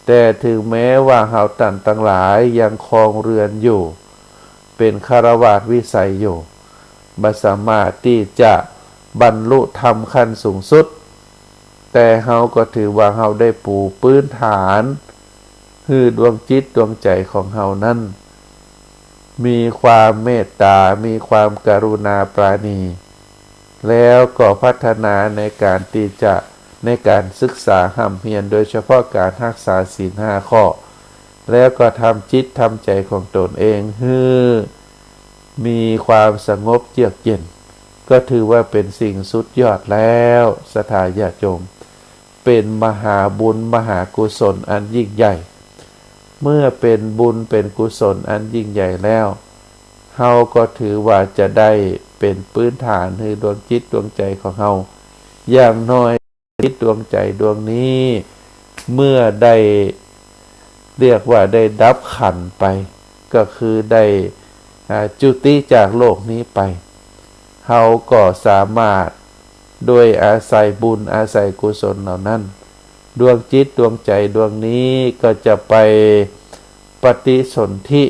แต่ถึงแม้ว่าเฮาท่านทั้งหลายยังครองเรือนอยู่เป็นฆราวาสวิสัยอยู่บ่สามารถที่จะบรรลุธรรมขั้นสูงสุดแต่เฮาก็ถือว่าเฮาได้ปูพื้นฐานคือดวงจิตดวงใจของเฮานั้นมีความเมตตามีความกรุณาปราณีแล้วก็พัฒนาในการที่จะในการศึกษาห้ำเพียรโดยเฉพาะการรักษาศีล5 ข้อแล้วก็ทำจิตทำใจของตนเองให้มีความสงบเยือกเย็นก็ถือว่าเป็นสิ่งสุดยอดแล้วศรัทธาญาติโยมเป็นมหาบุญมหากุศลอันยิ่งใหญ่เมื่อเป็นบุญเป็นกุศลอันยิ่งใหญ่แล้วเฮาก็ถือว่าจะได้เป็นพื้นฐานให้ดวงจิตดวงใจของเฮาอย่างน้อยจิตดวงใจดวงนี้เมื่อได้เรียกว่าได้ดับขันไปก็คือได้ จุติจากโลกนี้ไปเฮาก็สามารถโดยอาศัยบุญอาศัยกุศลเหล่านั้นดวงจิตดวงใจดวงนี้ก็จะไปปฏิสนธิ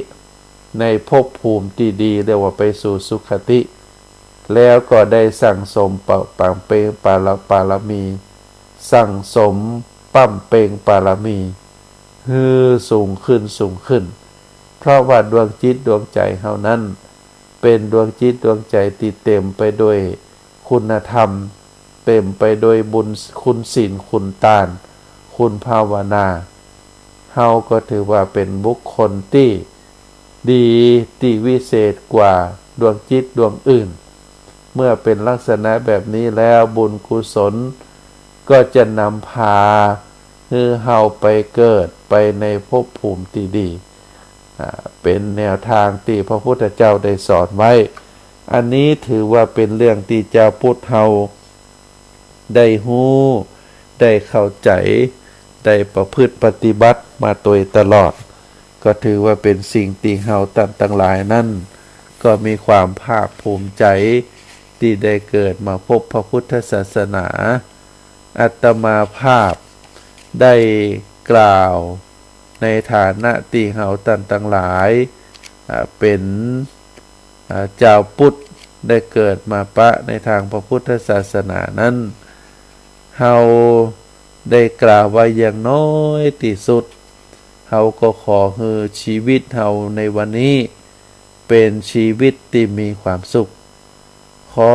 ในภพภูมิที่ดีเรียกว่าไปสู่สุคติแล้วก็ได้สั่งสมปังเปงปารมีสั่งสมปั้มเปงปารมีสูงขึ้นเพราะว่าดวงจิตดวงใจเฮานั้นเป็นดวงจิตดวงใจที่เต็มไปด้วยคุณธรรมเต็มไปด้วยบุญคุณศีลคุณทานคุณภาวนาเฮาก็ถือว่าเป็นบุคคลที่ดีที่วิเศษกว่าดวงจิตดวงอื่นเมื่อเป็นลักษณะแบบนี้แล้วบุญกุศลก็จะนำพาให้เฮาไปเกิดไปในภพภูมิที่ดีเป็นแนวทางที่พระพุทธเจ้าได้สอนไว้อันนี้ถือว่าเป็นเรื่องที่เจ้าพุทธเฮาได้ฮู้ได้เข้าใจได้ประพฤติปฏิบัติมาโดยตลอดก็ถือว่าเป็นสิ่งที่เฮาทั้งหลายนั้นก็มีความภาคภูมิใจที่ได้เกิดมาพบพระพุทธศาสนาอาตมาภาพได้กล่าวในฐานะที่เฮาทั้งหลายเป็นเจ้าพุทธได้เกิดมาในทางพระพุทธศาสนานั้นเฮาได้กล่าวไว้อย่างน้อยที่สุดเฮาก็ขอให้ชีวิตเฮาในวันนี้เป็นชีวิตที่มีความสุขขอ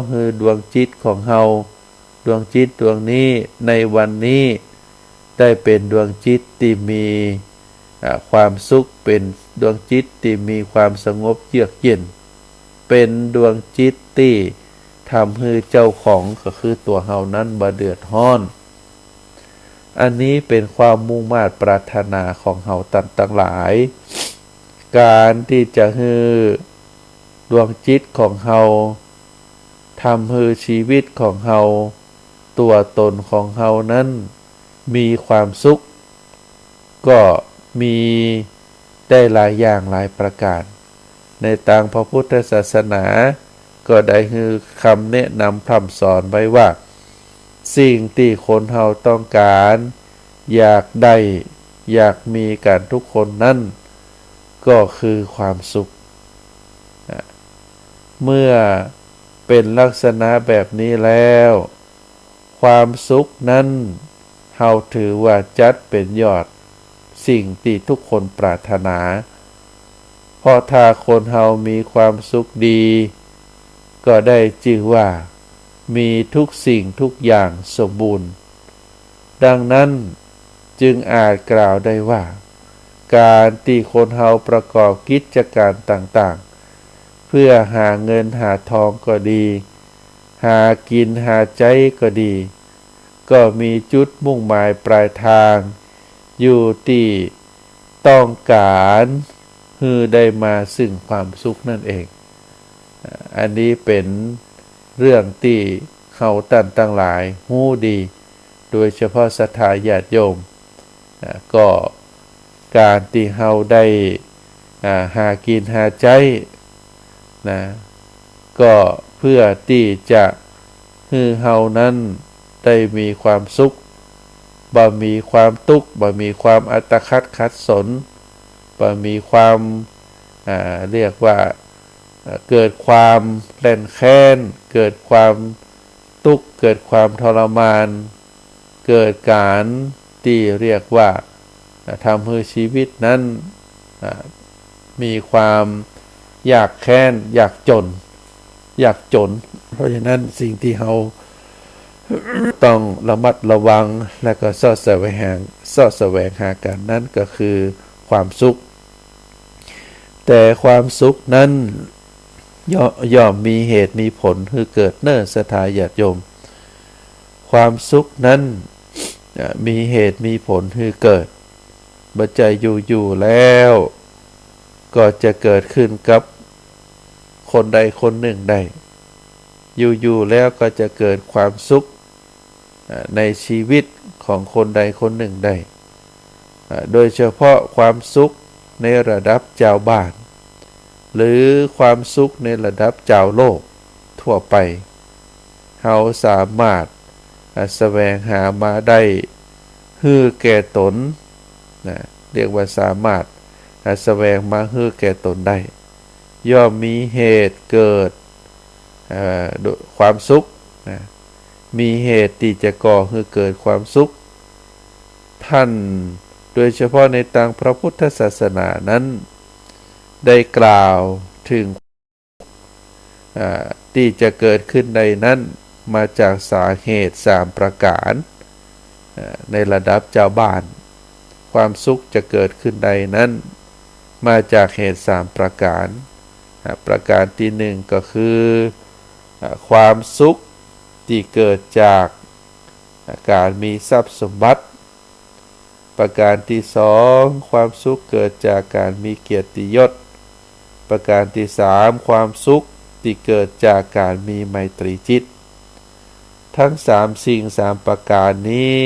ให้ดวงจิตของเฮาดวงจิตดวงนี้ในวันนี้ได้เป็นดวงจิตที่มีความสุขเป็นดวงจิตที่มีความสงบเยือกเย็นเป็นดวงจิตที่ทำให้เจ้าของก็คือตัวเฮานั้นบ่เดือดร้อนอันนี้เป็นความมุ่งมา่ปรารถนาของเฮาทั้งหลายการที่จะให้ดวงจิตของเฮาทำให้ชีวิตของเฮาตัวตนของเฮานั้นมีความสุขก็มีได้หลายอย่างหลายประการในทางพระพุทธศาสนาก็ได้ให้คำแนะนำพร่ำสอนไว้ว่าสิ่งที่คนเฮาต้องการอยากได้อยากมีกันทุกคนนั้นก็คือความสุขเมื่อเป็นลักษณะแบบนี้แล้วความสุขนั้นเฮาถือว่าจัดเป็นยอดสิ่งที่ทุกคนปรารถนาเพราะถ้าคนเฮามีความสุขดีก็ได้ชื่อว่ามีทุกสิ่งทุกอย่างสมบูรณ์ดังนั้นจึงอาจกล่าวได้ว่าการที่คนเฮาประกอบกิจการต่างๆเพื่อหาเงินหาทองก็ดีหากินหาใจก็ดีก็มีจุดมุ่งหมายปลายทางอยู่ที่ต้องการให้ได้มาซึ่งความสุขนั่นเองอันนี้เป็นเรื่องที่เขาตั้งหลายฮู้ดีโดยเฉพาะศรัทธาญาติโยมก็การที่เฮาได้หากินหาใจนะก็เพื่อที่จะให้เฮานั้นได้มีความสุขบ่มีความทุกข์บ่มีความอัตคัดขัดสนบ่มีความเรียกว่าเกิดความแล่นแค้นเกิดความทุกข์เกิดความทรมานเกิดการที่เรียกว่าทำให้ชีวิตนั้นมีความอยากแค้นอยากจนเพราะฉะนั้นสิ่งที่เราต้องระมัดระวังและก็สอดแสวงหากันนั้นก็คือความสุขแต่ความสุขนั้นย่อมมีเหตุมีผลคือเกิดเนิ่นศรัทธาญาติโยมความสุขนั้นมีเหตุมีผลคือเกิดบัจจัยอยู่แล้วก็จะเกิดขึ้นกับคนใดคนหนึ่งได้อยู่แล้วก็จะเกิดความสุขในชีวิตของคนใดคนหนึ่งได้โดยเฉพาะความสุขในระดับเจ้าบ้าน หรือความสุขในระดับเจ้าโลกทั่วไปเฮาสามารถแสวงหามาได้ฮื้อแก่ตนนะเรียกว่าสามารถแสวงมาฮื้อแก่ตนได้ย่อมมีเหตุเกิดความสุขนะมีเหตุที่จะก่อให้เกิดความสุขท่านโดยเฉพาะในทางพระพุทธศาสนานั้นได้กล่าวถึงที่จะเกิดขึ้นในนั้นมาจากสาเหตุ3ประการในระดับเจ้าบ้านความสุขจะเกิดขึ้นใดนั้นมาจากเหตุ3ประการประการที่1ก็คือความสุขที่เกิดจากการมีทรัพย์สมบัติประการที่2ความสุขเกิดจากการมีเกียรติยศประการที่3ความสุขที่เกิดจากการมีไมตรีจิตทั้ง3สิ่ง3ประการนี้